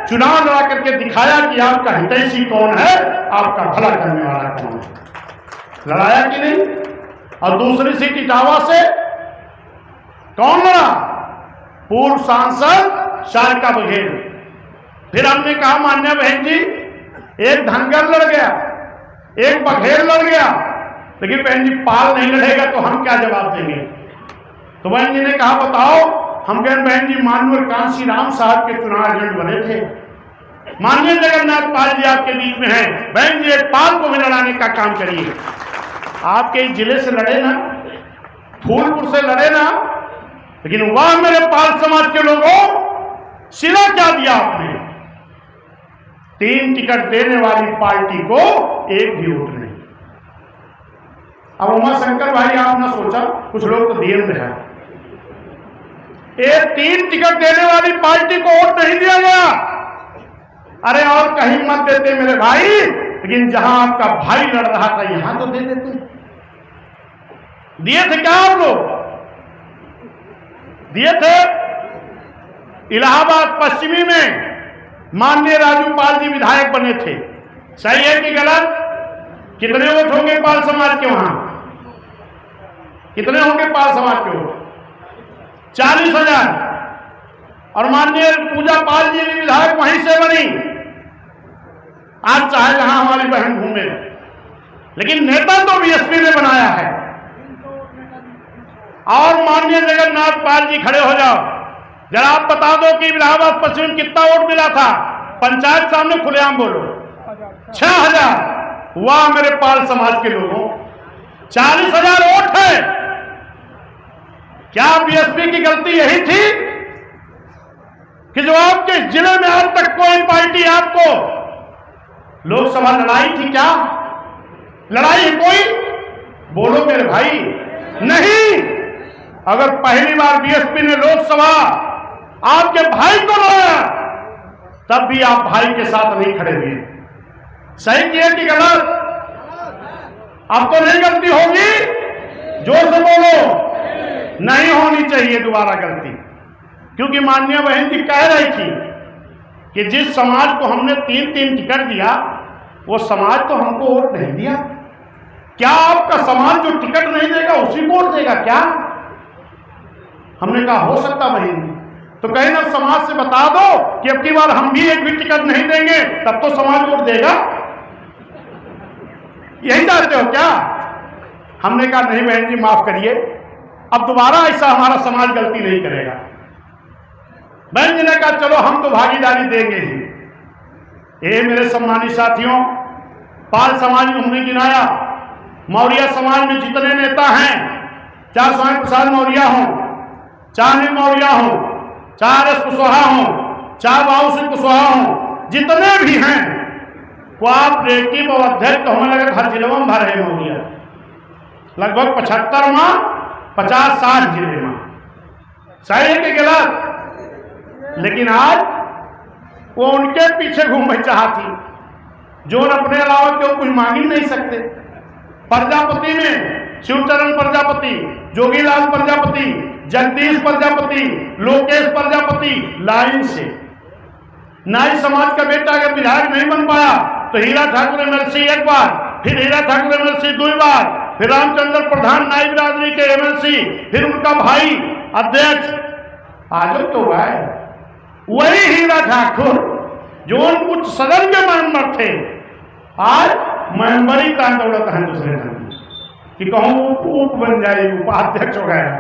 A: चुनाव लड़ा करके दिखाया कि आपका हितैषी कौन है, आपका भला करने वाला कौन है। लड़ाया कि नहीं? और दूसरी सीट इटावा से कौन लड़ा? पूर्व सांसद शारिका बघेल। फिर हमने कहा मान्या बहन जी एक धनगर लड़ गया, एक बघेल लड़ गया, लेकिन बहन जी पाल नहीं लड़ेगा तो हम क्या जवाब देंगे? तो बहन जी ने कहा बताओ। हम कहें बहन जी माननीय कांसी राम साहब के चुनाव एजेंट बने थे, माननीय जगन्नाथ पाल जी आपके बीच में हैं, बहन जी एक पाल को भी लड़ाने का काम करिए। आपके जिले से लड़े ना, फूलपुर से लड़े ना, लेकिन वह मेरे पाल समाज के लोगों सिला क्या दिया आपने? 3 टिकट देने वाली पार्टी को एक भी वोट नहीं। अब उमा शंकर भाई आप ना सोचा, कुछ लोग तो दिए में है, ये 3 टिकट देने वाली पार्टी को वोट नहीं दिया गया। अरे और कहीं मत देते मेरे भाई, लेकिन जहां आपका भाई लड़ रहा था यहां तो दे देते। दिए थे क्या आप लोग? दिए थे। इलाहाबाद पश्चिमी में माननीय राजू पाल जी विधायक बने थे, सही है कि गलत? कितने वोट होंगे पाल समाज के वहां? कितने होंगे पाल समाज के वोट? 40,000। और माननीय पूजा पाल जी भी विधायक वहीं से बनी। आज चाहे जहां हमारी बहन घूमे, लेकिन नेता तो बीएसपी ने बनाया है। और माननीय जगन्नाथ पाल जी खड़े हो जाओ, जरा आप बता दो कि इलाहाबाद पश्चिम में कितना वोट मिला था? पंचायत सामने खुलेआम बोलो। 6,000। वाह मेरे पाल समाज के लोगों, 40,000 वोट है। क्या बीएसपी की गलती यही थी कि जो आपके जिले में आज तक कोई पार्टी आपको लोकसभा लड़ाई थी? क्या लड़ाई है कोई? बोलो मेरे भाई। नहीं। अगर पहली बार बीएसपी ने लोकसभा आपके भाई को लड़ाया, तब भी आप भाई के साथ नहीं खड़े हुए। सही किए कि गलत? अब तो नहीं गलती होगी, जोर से बोलो। नहीं होनी चाहिए दोबारा गलती, क्योंकि माननीय बहन जी कह रही थी कि जिस समाज को हमने 3-3 टिकट दिया, वो समाज तो हमको वोट नहीं दिया। क्या आपका समाज जो टिकट नहीं देगा उसी को वोट देगा क्या? हमने कहा हो सकता बहन, तो कहीं ना समाज से बता दो कि अब की बार हम भी एक भी टिकट नहीं देंगे, तब तो समाज वोट देगा। यही चाहते हो क्या? हमने कहा नहीं बहन जी माफ करिए, अब दोबारा ऐसा हमारा समाज गलती नहीं करेगा। बहन जी ने कहा चलो हम तो भागीदारी देंगे ही। ये मेरे सम्मानित साथियों, पाल समाज में हमने गिनाया, मौर्य समाज में जितने नेता हैं, चाहे स्वामी प्रसाद मौर्य हों, चाहे मौर्य हों, चाहे RS कुशवाहा हों, चाहे बाबू सिंह कुशवाहा हों, जितने भी हैं वो आप देखिए वो अध्यक्ष होने लगे हर जिले में भर है मौर्य, लगभग 75 माह 50-60 जिले में। सही है कि गलत? लेकिन आज वो उनके पीछे घूमना चाहती, जो अपने अलावा क्यों कुछ मांग ही नहीं सकते। प्रजापति में शिवचरण प्रजापति, जोगीलाल प्रजापति, जगदीश प्रजापति, लोकेश प्रजापति, लाइन से। नाई समाज का बेटा अगर विधायक नहीं बन पाया तो हीरा ठाकुर MLC एक बार, फिर हीरा ठाकुर MLC 2 बार, फिर रामचंद्र प्रधान नाई बिरादरी के MLC, फिर उनका भाई अध्यक्ष। आज तो वही हीरा ठाकुर जो कुछ सदन के मेंबर थे, आज मेंबरी का दौलत है दूसरे ढंग कि कहूं उप बन जाए, उपाध्यक्ष हो गया।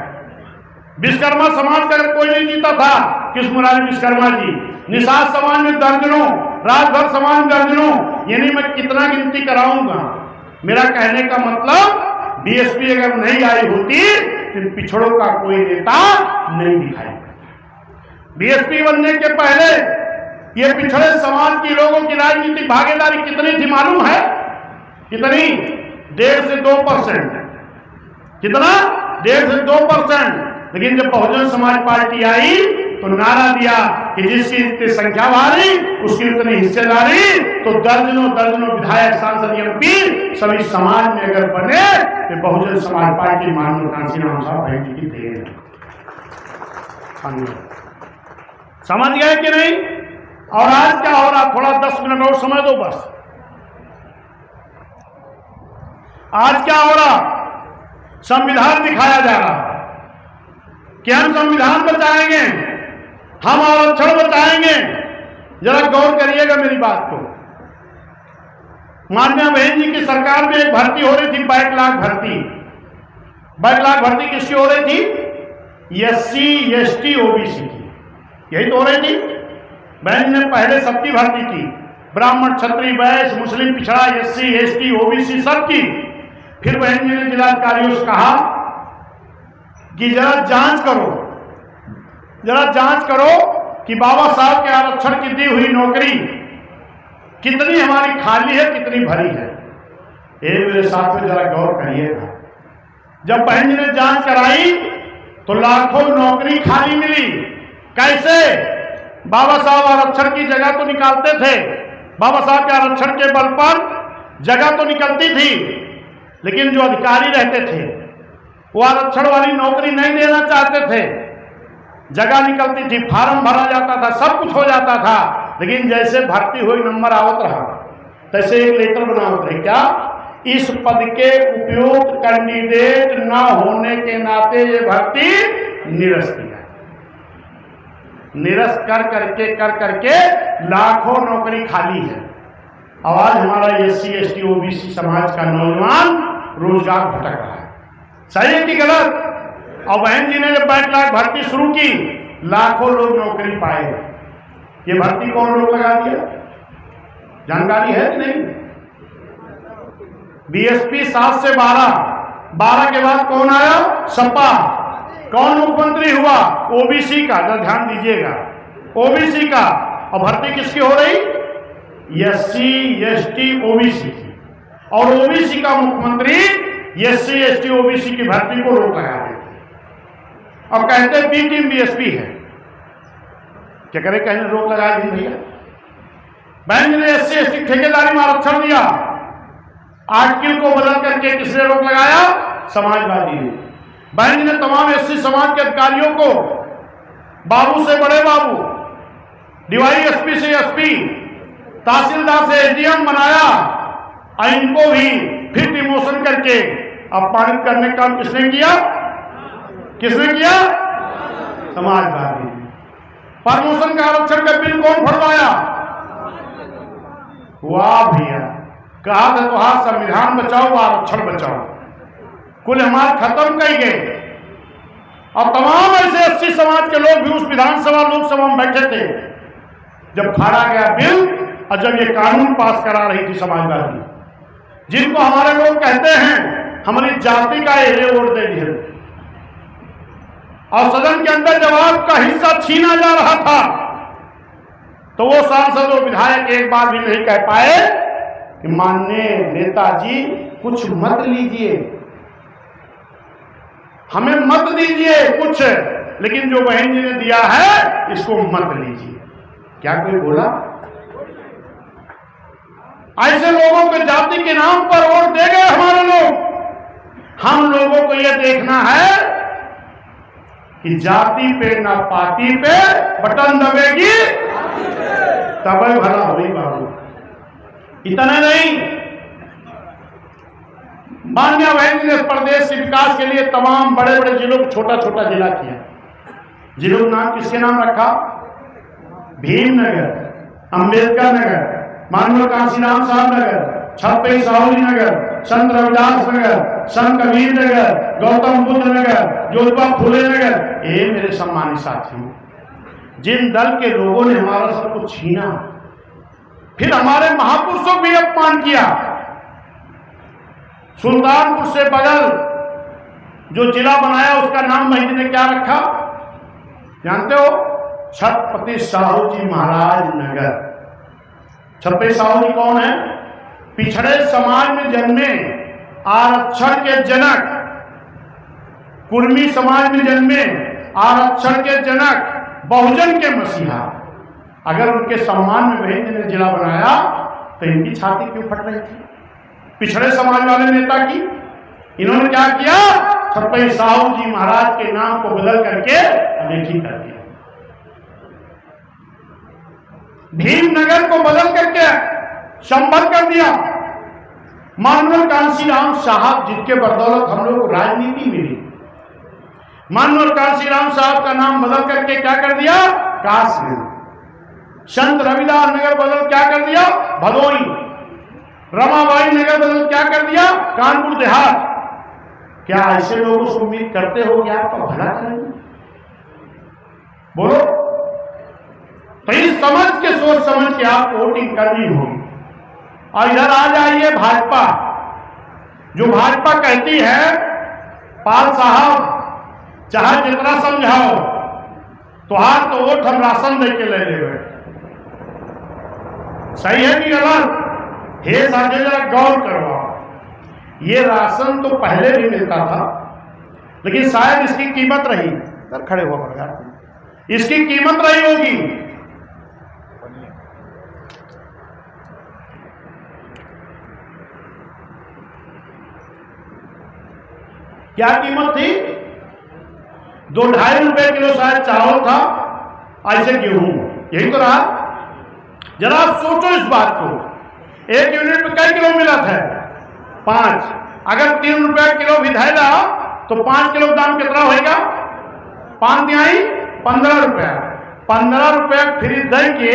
A: विश्वकर्मा समाज का अगर कोई नहीं जीता था, कृष्णमुरारी विश्वकर्मा जी, निषाद समाज में दर्जनों, राजभर समाज में दर्जनों, यानी मैं कितना गिनती कराऊंगा। मेरा कहने का मतलब बीएसपी अगर नहीं आई होती तो पिछड़ों का कोई नेता नहीं दिखाई। बीएसपी बनने के पहले ये पिछड़े समाज के लोगों की राजनीतिक भागीदारी कितनी थी मालूम है? कितनी? 1.5 से 2%। कितना? 1.5 से 2%। लेकिन जब बहुजन समाज पार्टी आई तो नारा दिया कि जिसकी इतनी संख्या भारी उसकी उतनी हिस्सेदारी। तो दर्जनों विधायक, सांसद, MP सभी समाज में अगर बने तो बहुजन समाज पार्टी माननीय कांशीराम साहब बहन जी की देन है। समझ गए कि नहीं? और आज क्या हो रहा, थोड़ा 10 मिनट और समय दो बस। आज क्या हो रहा, संविधान दिखाया जा रहा कि हम संविधान बचाएंगे, हम आरक्षण बचाएंगे। जरा गौर करिएगा मेरी बात को। माननीय बहन जी की सरकार में एक भर्ती हो रही थी, बैकलॉग भर्ती। बैकलॉग भर्ती किसकी हो रही थी? SC ST OBC की, यही तो हो रही थी। बहन जी ने पहले सबकी भर्ती की, ब्राह्मण, क्षत्रिय, वैश्य, मुस्लिम, पिछड़ा, SC ST OBC सबकी। फिर बहन जी ने जिलाधिकारियों से कहा कि जरा जांच करो कि बाबा साहब के आरक्षण की दी हुई नौकरी कितनी हमारी खाली है, कितनी भरी है। ये मेरे साथ में जरा गौर करिएगा। जब बहन जी ने जांच कराई तो लाखों नौकरी खाली मिली। कैसे? बाबा साहब आरक्षण की जगह तो निकालते थे, बाबा साहब के आरक्षण के बल पर जगह तो निकलती थी, लेकिन जो अधिकारी रहते थे वो आरक्षण वाली नौकरी नहीं देना चाहते थे। जगह निकलती थी, फार्म भरा जाता था, सब कुछ हो जाता था, लेकिन जैसे भर्ती हुई नंबर आवत रहा तैसे एक लेटर बनावत रहे, क्या? इस पद के उपयुक्त कैंडिडेट न होने के नाते ये भर्ती निरस्त किया। निरस्त कर करके लाखों नौकरी खाली है। अब आज हमारा SC ST OBC समाज का नौजवान रोजगार भटक रहा है। सही है कि गलत? और बहन जी ने जब बैकलॉग भर्ती शुरू की, लाखों लोग नौकरी पाए। ये भर्ती कौन लोग लगा दिया, जानकारी है कि नहीं? BSP 7 से 12 के बाद कौन आया? सपा। कौन मुख्यमंत्री हुआ? OBC का। जरा ध्यान दीजिएगा, OBC का। और भर्ती किसकी हो रही? SC ST OBC की। और OBC का मुख्यमंत्री SC ST OBC की भर्ती को रोक लगा देते। अब कहते B टीम BSP है, क्या करे? कहने रोक लगा दी भैया। बैंक ने SC ST ठेकेदारी में आरक्षण दिया, आर्टिकल को बदल करके किसने रोक लगाया? समाजवादी ने। बैंक ने तमाम SC समाज के अधिकारियों को बाबू से बड़े बाबू, DYSP से SP, तहसीलदार से SDM बनाया, और इनको भी फिर डिमोशन करके अपमानित करने का काम किसने किया? किसने किया? समाजवादी। प्रमोशन का आरक्षण का बिल कौन फड़वाया? वाह भैया, कहा था तुहार संविधान बचाओ आरक्षण बचाओ, कुल हमारे खत्म कर गए। और तमाम ऐसे SC समाज के लोग भी उस विधानसभा लोकसभा में बैठे थे जब खाड़ा गया बिल, और जब ये कानून पास करा रही थी समाजवादी, जिनको हमारे लोग कहते हैं हमारी जाति का ये वोट दे दिए, और सदन के अंदर जब आपका हिस्सा छीना जा रहा था तो वो सांसद और विधायक एक बार भी नहीं कह पाए कि माननीय नेताजी कुछ मत लीजिए, हमें मत दीजिए कुछ, लेकिन जो बहन जी ने दिया है इसको मत लीजिए। क्या कोई बोला? ऐसे लोगों के जाति के नाम पर वोट दे गए हमारे लोग। हम लोगों को यह देखना है कि जाति पे ना पार्टी पे बटन दबेगी तब भला होगी बाबू। इतना नहीं, माननीय बहन ने प्रदेश के विकास के लिए तमाम बड़े बड़े जिलों को छोटा छोटा जिला किया। जिलों का नाम किसके नाम रखा? भीमनगर, अंबेडकर नगर, माननीय कांशीराम साहब नगर, छप्पई साहूली नगर, संत रविदास नगर, संत कबीर नगर, गौतम बुद्ध नगर, ज्योतिबा फुले नगर। ये मेरे सम्मानित साथियों, जिन दल के लोगों ने हमारा सब कुछ छीना, फिर हमारे महापुरुषों को भी अपमान किया। सुल्तानपुर से बगल जो जिला बनाया उसका नाम महीने ने क्या रखा जानते हो? छत्रपति साहू जी महाराज नगर। छत्रपति साहू जी कौन है? पिछड़े समाज में जन्मे, आरक्षण के जनक, कुर्मी समाज में जन्मे, आरक्षण के जनक, बहुजन के मसीहा। अगर उनके सम्मान में बहन ने जिला बनाया तो इनकी छाती क्यों फट रही थी? पिछड़े समाज वाले नेता की। इन्होंने क्या किया? छत्रपति साहू जी महाराज के नाम को बदल करके अमेठी कर दिया, भीमनगर को बदल करके संभल कर दिया। माननीय कांशीराम साहब जिनके बदौलत हम लोग को राजनीति मिली, माननीय कांशीराम साहब का नाम बदल करके क्या कर दिया? कासगंज। संत रविदास नगर बदल क्या कर दिया? भदोई। रमाबाई नगर बदल क्या कर दिया? कानपुर देहात। क्या ऐसे लोगों से उम्मीद करते हो कि आपका भला करेंगे? बोलो। तो इस समझ के, सोच समझ के आप वोटिंग करनी होगी। और इधर आ जाइए भाजपा, जो भाजपा कहती है पाल साहब चाहे जितना समझाओ तो हाथ तो वोट हम राशन दे के ले लेंगे। सही है कि गलत? हे साथी जरा गौर करवाओ, ये राशन तो पहले भी मिलता था, लेकिन शायद इसकी कीमत रही, सर खड़े हो पड़ेगा, इसकी कीमत रही होगी। क्या कीमत थी? 2-2.5 रुपए किलो शायद चावल था, ऐसे गेहूं, यही तो रहा। जरा सोचो इस बात को, 1 यूनिट में कई किलो मिला था? 5। अगर 3 रुपए किलो भी धैला तो 5 किलो दाम कितना होगा? 5 दिहाई 15 रुपया। 15 रुपया फ्री दे के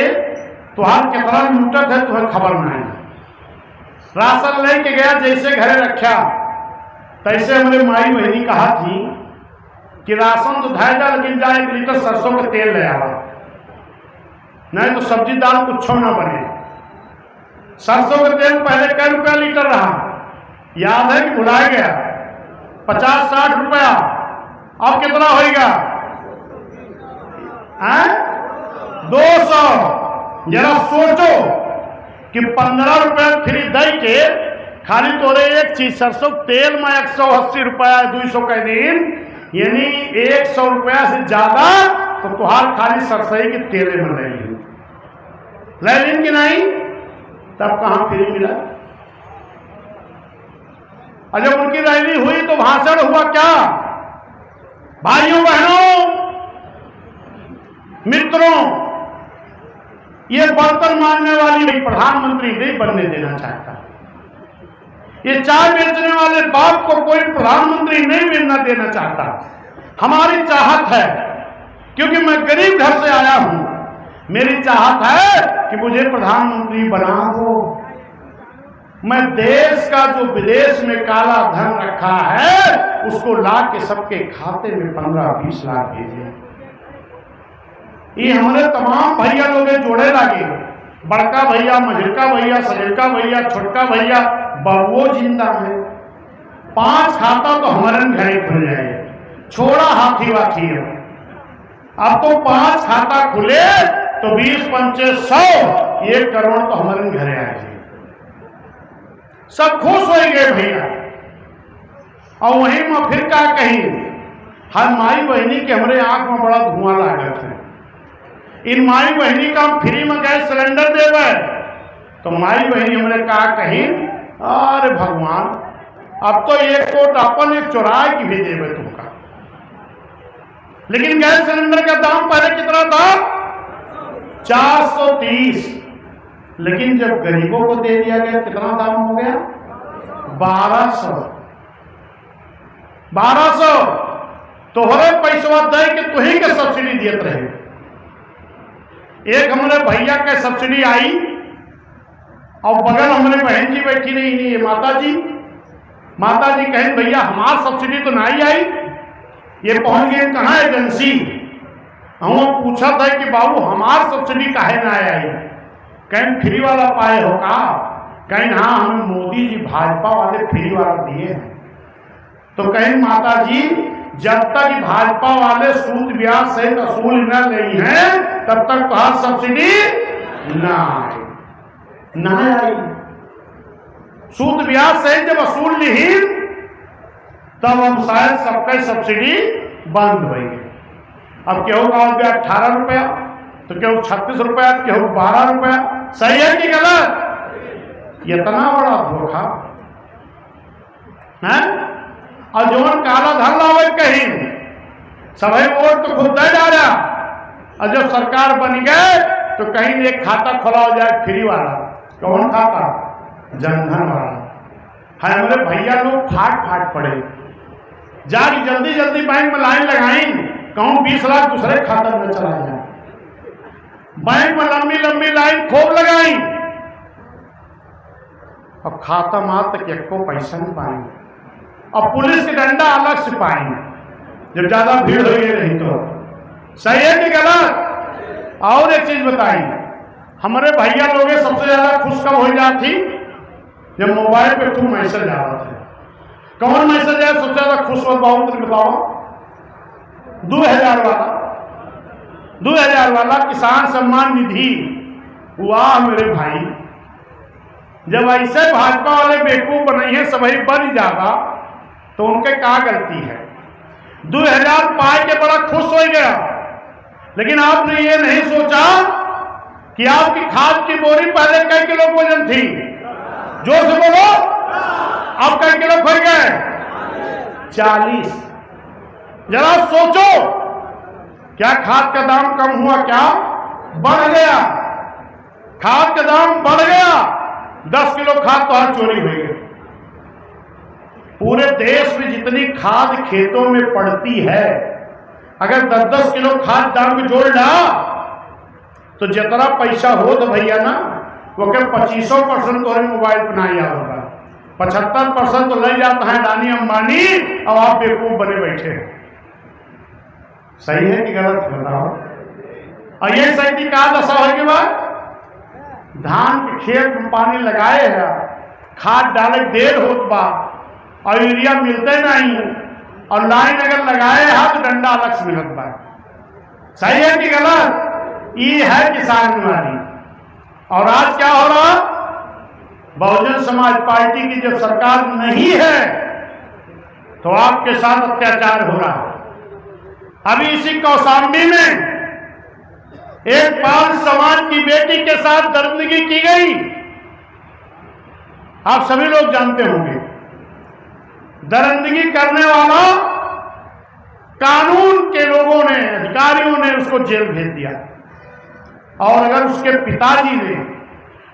A: तुहार कितना लूटत है तुम्हें खबर नहीं। राशन लेके गया, जैसे घरे रखा तैसे हमारे माई बहनी कहा थी कि राशन तो धाय जा, लेकिन जा 1 लीटर सरसों का तेल ले आवा, नहीं तो सब्जी दाल कुछ ना बने। सरसों का तेल पहले कै रुपया लीटर रहा, याद है कि भुला गया? 50-60 रुपया। अब कितना होगा? 200। जरा सोचो कि 15 रुपया फ्री दे के खाली तोरे एक चीज सरसों तेल में 180 रुपया 200 का दिन, यानी 100 रुपया से ज्यादा तो तुहार खाली सरसई के तेले में ले लें कि नहीं? तब कहां फ्री मिला? और जब उनकी रैली हुई तो भाषण हुआ क्या? भाइयों बहनों मित्रों, ये बर्तन मारने वाली प्रधानमंत्री नहीं बनने देना चाहता, ये चाय बेचने वाले बाप को कोई प्रधानमंत्री नहीं बनना देना चाहता। हमारी चाहत है, क्योंकि मैं गरीब घर से आया हूं, मेरी चाहत है कि मुझे प्रधानमंत्री बना दो। मैं देश का जो विदेश में काला धन रखा है उसको ला के सबके खाते में 15-20 लाख भेजे। ये हमारे तमाम भैया लोग जोड़े लागे, बड़का भैया, मझिलका भैया, सजलका भैया, छोटका भैया, बहुओं जिंदा है। 5 खाता तो हमारे घरे खुल जाए, छोड़ा हाथी वाथी। अब तो 5 खाता खुले तो 20-25-100 1 करोड़ तो हमारे घरे आए। सब खुश हो गए भैया। और वहीं में फिर क्या कहीं, हर माई बहनी के हमारे आंख में बड़ा धुआं लागत है। इन माई बहनी का हम फ्री में गैस सिलेंडर देवे तो माई बहनी हमने कहा कहीं, अरे भगवान अब तो 1 कोट अपन 1 चौराहे की भी देवे तुमका। लेकिन गैस सिलेंडर का दाम पहले कितना था? 430। लेकिन जब गरीबों को दे दिया गया कितना दाम हो गया? 1200। 1200 तो हरे पैसा दे के तुही के सब्सिडी दिए रहे। एक हमारे भैया के सब्सिडी आई और बगल हमारे बहन जी बैठी नहीं है, माता जी कहें भैया हमार सब्सिडी तो नहीं आई। ये पहुंच गए कहाँ एजेंसी, हम पूछा था कि बाबू हमार सब्सिडी काहे ना आई? कहीं फ्री वाला पाए हो का? कहीं हाँ हमें मोदी जी भाजपा वाले फ्री वाला दिए हैं। तो कहीं माता जी जब तक भाजपा वाले सूद ब्याज सहित असूल न नहीं है तब तक तो हर सब्सिडी ना आई। सूद ब्याज सहित जब असूल नहीं तब हम शायद सबका सब्सिडी बंद होगी। अब केहू का 18 रुपया तो केहू 36 रुपया, केहू 12 रुपया। सही है कि गलत? इतना बड़ा धोखा है। और जो काला धन लावे कहीं सभी वोट तो खुद दे जा रहा, और जब सरकार बन गए तो कहीं एक खाता खोला हो जाए फ्री वाला। कौन खाता? जनधन वाला है। हमारे भैया लोग फाट पड़े, जाके जल्दी जल्दी बैंक में लाइन लगाई, कहूं 20 लाख दूसरे खाता में चला जाए। बैंक में लंबी लंबी लाइन खूब लगाई, अब खाता मात्र तक एक को पैसा नहीं पाएंगे। अब पुलिस के डंडा अलग से पाएंगे जब ज्यादा भीड़ हो गई नहीं तो। सही है कि गलत? और एक चीज बताई, हमारे भैया लोग सबसे ज्यादा खुश कब हो जाती? जब मोबाइल पे खूब मैसेज आ रहा था। कौन मैसेज है सबसे ज्यादा खुश हो? बहुत बताओ। 2000 वाला किसान सम्मान निधि। वाह मेरे भाई, जब ऐसे भाजपा वाले बेवकूफ बने हैं सभी बन जाएगा तो उनके क्या गलती है? 2000 पाए के बड़ा खुश हो गया, लेकिन आपने ये नहीं सोचा कि आपकी खाद की बोरी पहले कई किलो वजन थी? जोर से बोलो, अब कई किलो खोल गए? 40। जरा सोचो, क्या खाद का दाम कम हुआ? क्या बढ़ गया? खाद का दाम बढ़ गया। 10 किलो खाद तो आज चोरी हुई है। पूरे देश में जितनी खाद खेतों में पड़ती है, अगर 10-10 किलो खाद दाम में जोड़ ला तो जितना पैसा हो तो भैया ना, वो क्या 25% तो मोबाइल पर ना या होगा, 75% तो ले जाता है अडानी अंबानी, और आप बेवकूफ बने बैठे हैं। सही है कि गलत? बताओ। और ये सही कहा दशा होने के बाद धान के खेत में पानी लगाए है, खाद डाले देर होत बा और यूरिया मिलते नहीं, और लाइन अगर लगाए है तो डंडा अलग से मिलत बा। सही है कि गलत? ये है किसान वाली। और आज क्या हो रहा? बहुजन समाज पार्टी की जब सरकार नहीं है तो आपके साथ अत्याचार हो रहा है। अभी इसी कौशाम्बी में एक पाल समाज की बेटी के साथ दरिंदगी की गई, आप सभी लोग जानते होंगे। दरिंदगी करने वाला कानून के लोगों ने, अधिकारियों ने उसको जेल भेज दिया, और अगर उसके पिताजी ने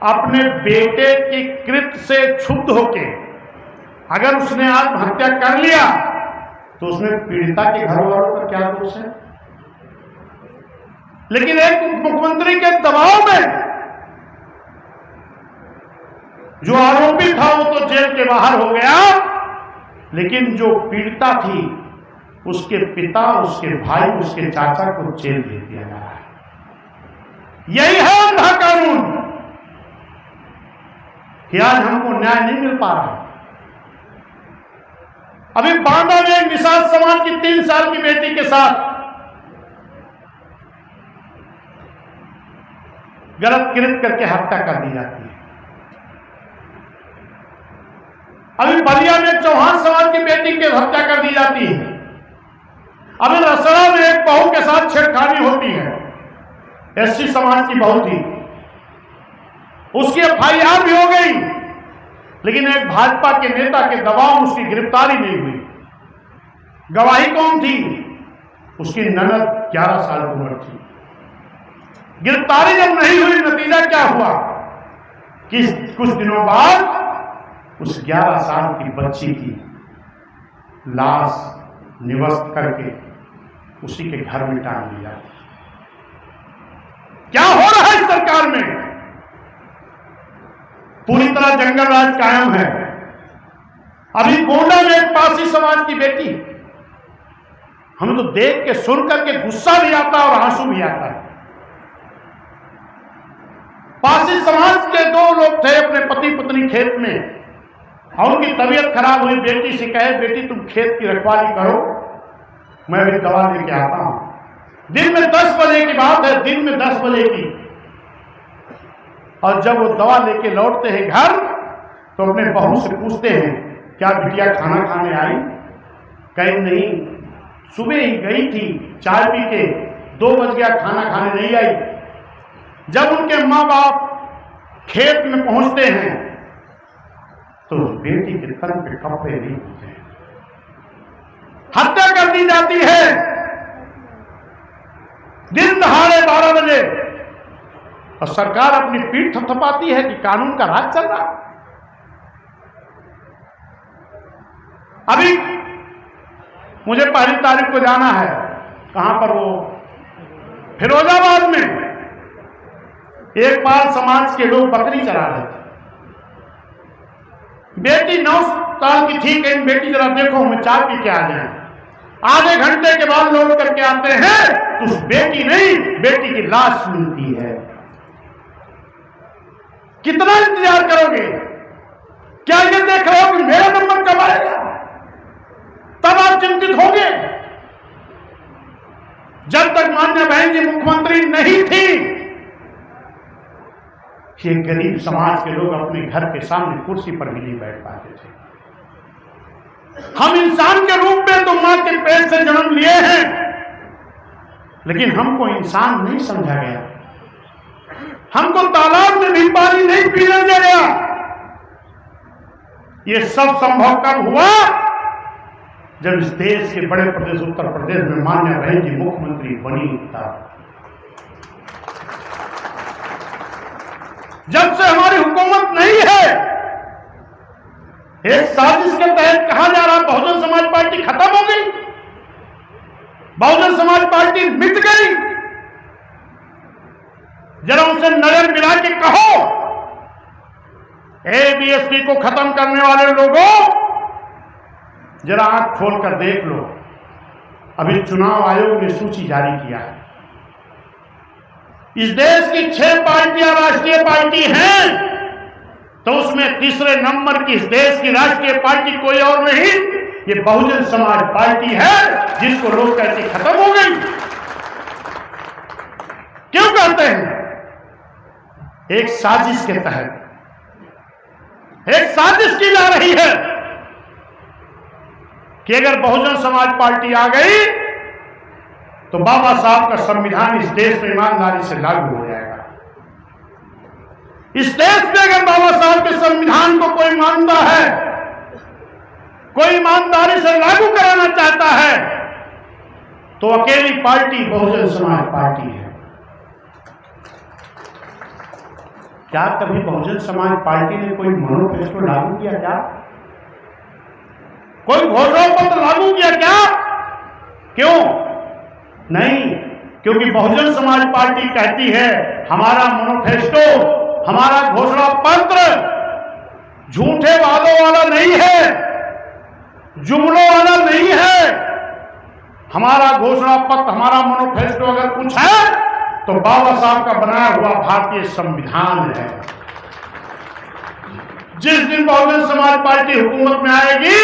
A: अपने बेटे की कृत्य से क्षुब्ध होके अगर उसने आत्महत्या कर लिया तो उसमें पीड़िता के घर वालों का क्या दोष है? लेकिन एक मुख्यमंत्री के दबाव में जो आरोपी था वो तो जेल के बाहर हो गया, लेकिन जो पीड़िता थी उसके पिता, उसके भाई, उसके चाचा को जेल भेज दिया जा रहा है। यही है अंधा कानून कि आज हमको न्याय नहीं मिल पा रहा। अभी बांदा में एक निषाद समाज की 3 साल की बेटी के साथ गलत कृत्य करके हत्या कर दी जाती है। अभी बलिया में चौहान समाज की बेटी की हत्या कर दी जाती है। अभी रसड़ा में एक बहू के साथ छेड़खानी होती है, एससी समाज की बहू थी, उसकी एफआईआर भी हो गई, लेकिन एक भाजपा के नेता के दबाव में उसकी गिरफ्तारी नहीं हुई। गवाही कौन थी? उसकी ननद 11 साल की उम्र थी। गिरफ्तारी जब नहीं हुई, नतीजा क्या हुआ कि कुछ दिनों बाद उस 11 साल की बच्ची की लाश निवस्त करके उसी के घर में टांग दिया। क्या हो रहा है इस सरकार में? पूरी तरह जंगल राज कायम है। अभी गोंडा में एक पासी समाज की बेटी, हमें तो देख के सुन करके गुस्सा भी आता है और आंसू भी आता है। पासी समाज के 2 लोग थे अपने पति पत्नी खेत में, और उनकी तबीयत खराब हुई। बेटी से कहे, बेटी तुम खेत की रखवाली करो, मैं अभी दवा लेके आता हूं। दिन में 10 बजे की बात है, दिन में 10 बजे की। और जब वो दवा लेके लौटते हैं घर तो अपने बहू से पूछते हैं, क्या बिटिया खाना खाने आई? कहीं नहीं, सुबह ही गई थी चाय पी के, 2 बज गया, खाना खाने नहीं आई। जब उनके माँ बाप खेत में पहुंचते हैं तो बेटी के तन पे कपड़े नहीं होते हैं, हत्या कर दी जाती है दिन दहाड़े 12 बजे। और सरकार अपनी पीठ थपथपाती है कि कानून का राज चल रहा। अभी मुझे 1 तारीख को जाना है, कहां पर? वो फिरोजाबाद में एक पाल समाज के लोग बकरी चरा रहे थे। बेटी 9 साल की थी, कहीं बेटी जरा देखो हम चाय पी के आ जाए। आधे घंटे के बाद लौट करके आते हैं तो उस बेटी नहीं, बेटी की लाश मिलती है। कितना इंतजार करोगे? क्या ये देख रहे हो कि मेरा नंबर कब आएगा? तब आप चिंतित होंगे। जब तक मान्य बहन जी मुख्यमंत्री नहीं थी, ये गरीब समाज के लोग अपने घर के सामने कुर्सी पर भी नहीं बैठ पाते थे। हम इंसान के रूप में तो मां के पेट से जन्म लिए हैं, लेकिन हमको इंसान नहीं समझा गया, हमको तालाब में भी पानी नहीं पीने दिया गया। ये सब संभव कब हुआ? जब इस देश के बड़े प्रदेश उत्तर प्रदेश में मान्या बहन जी मुख्यमंत्री बनी था। जब से हमारी हुकूमत नहीं है, एक साजिश के तहत कहा जा रहा बहुजन समाज पार्टी खत्म हो गई, बहुजन समाज पार्टी मिट गई। जरा उनसे नजर मिला के कहो, एबीएसपी को खत्म करने वाले लोगों, जरा आंख खोलकर देख लो। अभी चुनाव आयोग ने सूची जारी किया है। इस देश की 6 पार्टियां राष्ट्रीय पार्टी हैं, तो उसमें तीसरे नंबर की इस देश की राष्ट्रीय पार्टी कोई और नहीं, ये बहुजन समाज पार्टी है, जिसको लोग कहते खत्म हो गई। क्यों कहते हैं? एक साजिश के तहत एक साजिश की जा रही है कि अगर बहुजन समाज पार्टी आ गई तो बाबा साहब का संविधान इस देश में ईमानदारी से लागू हो जाएगा। इस देश में अगर बाबा साहब के संविधान को कोई मानता है, कोई ईमानदारी से लागू कराना चाहता है, तो अकेली पार्टी बहुजन समाज पार्टी है। क्या कभी बहुजन समाज पार्टी ने कोई मैनिफेस्टो लागू किया? क्या कोई घोषणा पत्र लागू किया? क्या? क्यों नहीं? क्योंकि बहुजन समाज पार्टी कहती है हमारा मैनिफेस्टो, हमारा घोषणा पत्र झूठे वादों वाला नहीं है, जुमलों वाला नहीं है। हमारा घोषणा पत्र, हमारा मैनिफेस्टो अगर कुछ है तो बाबा साहब का बनाया हुआ भारतीय संविधान है। जिस दिन बहुजन समाज पार्टी हुकूमत में आएगी,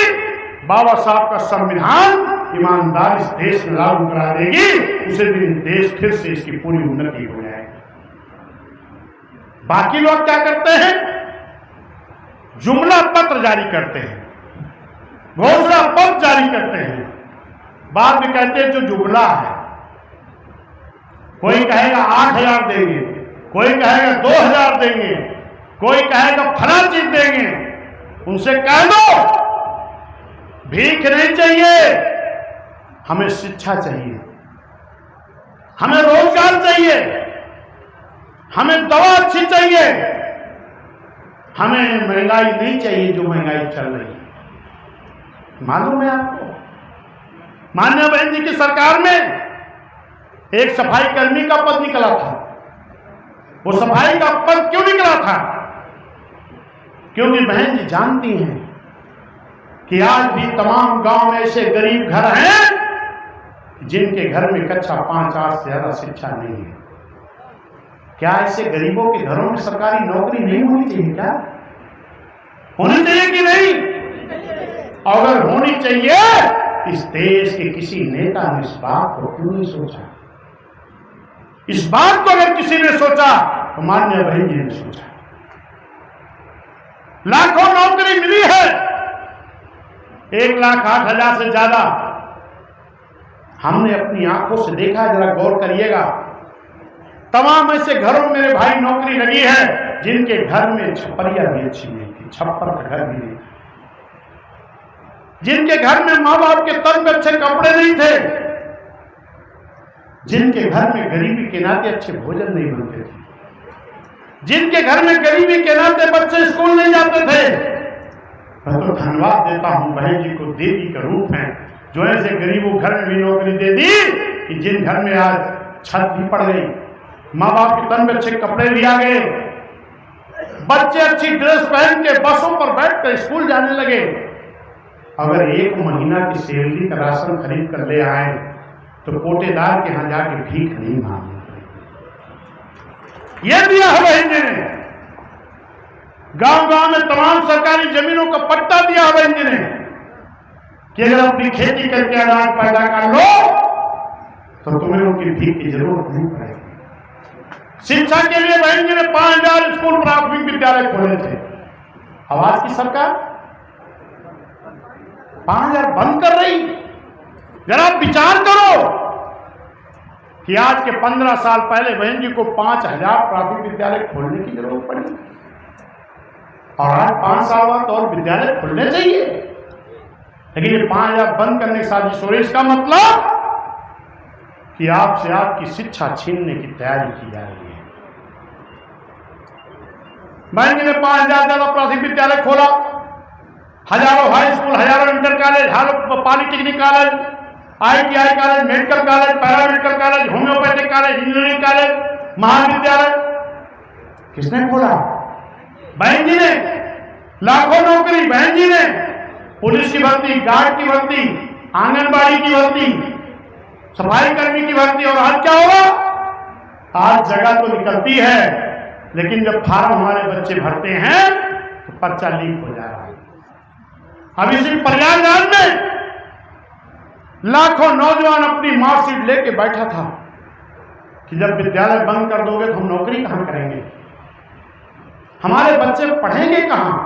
A: बाबा साहब का संविधान ईमानदारी इस देश में लागू करा देगी, उसे दिन देश फिर से इसकी पूरी उन्नति हो जाएगी। बाकी लोग क्या करते हैं? जुमला पत्र जारी करते हैं, घोषणा पत्र जारी करते हैं, बाद में कहते हैं जो जुमला है। कोई कहेगा 8,000 देंगे, कोई कहेगा 2,000 देंगे, कोई कहेगा फला चीज देंगे। उनसे कह दो भीख नहीं चाहिए, हमें शिक्षा चाहिए, हमें रोजगार चाहिए, हमें दवा अच्छी चाहिए, हमें महंगाई नहीं चाहिए जो महंगाई चल रही है। मालूम है आपको, मान्या बहन जी की सरकार में एक सफाई कर्मी का पद निकला था। वो सफाई का पद क्यों निकला था? क्योंकि बहन जी जानती हैं कि आज भी तमाम गांव में ऐसे गरीब घर हैं जिनके घर में कक्षा 5-8 से ज्यादा शिक्षा नहीं है। क्या ऐसे गरीबों के घरों में सरकारी नौकरी नहीं होनी चाहिए? क्या होनी चाहिए कि नहीं? अगर होनी चाहिए, इस देश के किसी नेता ने इस बात को क्यों नहीं सोचा? इस बात को अगर किसी ने सोचा तो मान्य बहन जी ने सोचा। लाखों नौकरी मिली है, 1,08,000 से ज्यादा हमने अपनी आंखों से देखा। जरा गौर करिएगा, तमाम ऐसे घरों में मेरे भाई नौकरी लगी है जिनके घर में छप्परिया भी अच्छी नहीं थी, छप्पर का घर भी नहीं था, जिनके घर में माँ बाप के तन में अच्छे कपड़े नहीं थे, जिनके घर में गरीबी के नाते अच्छे भोजन नहीं बनते थे, जिनके घर में गरीबी के नाते बच्चे स्कूल नहीं जाते थे। मैं तो धन्यवाद देता हूं बहन जी को, देवी का रूप है, जो ऐसे गरीबों घर में भी नौकरी दे दी कि जिन घर में आज छत भी पड़ गई, माँ बाप के तन में अच्छे कपड़े भी आ गए, बच्चे अच्छी ड्रेस पहन के बसों पर बैठकर स्कूल जाने लगे। अगर 1 महीना की सैलरी का राशन खरीद कर ले आए तो कोटेदार के यहां जाके भीख नहीं मांगनी। यह दिया है बहन जी ने। गांव गांव में तमाम सरकारी जमीनों का पट्टा दिया है बहन जी ने कि अगर अपनी खेती करके अनाज पैदा कर लो तो तुम्हें उनकी भीख की जरूरत नहीं पड़ेगी। शिक्षा के लिए बहन जी ने 5,000 स्कूल प्राथमिक विद्यालय खोले थे। आवाज की सरकार 5000 बंद कर रही। जरा विचार करो कि आज के 15 साल पहले बहन जी को 5000 प्राथमिक विद्यालय खोलने की जरूरत पड़ी, और आज 5 साल बाद और विद्यालय खुलने चाहिए। लेकिन ये 5000 बंद करने की साजिश हो रही। इसका मतलब कि आपसे आपकी शिक्षा छीनने की तैयारी की जा रही है। बहन जी ने 5000 ज्यादा प्राथमिक विद्यालय खोला, हजारों हाई स्कूल, हजारों इंटर कॉलेज, हजारों polytechnic college, ITI college, medical college, paramedical college, homeopathic college, engineering college, महाविद्यालय किसने खोला? बहन जी ने। लाखों नौकरी बहन जी ने, पुलिस की भर्ती, गार्ड की भर्ती, आंगनबाड़ी की भर्ती, सफाई कर्मी की भर्ती। और आज क्या होगा? आज जगह तो निकलती है, लेकिन जब फार्म हमारे बच्चे भरते हैं तो पर्चा लीक हो जा रहा है। अभी सिर्फ प्रयागराज में लाखों नौजवान अपनी मार्कशीट लेके बैठा था कि जब विद्यालय बंद कर दोगे तो हम नौकरी कहां करेंगे, हमारे बच्चे पढ़ेंगे कहां।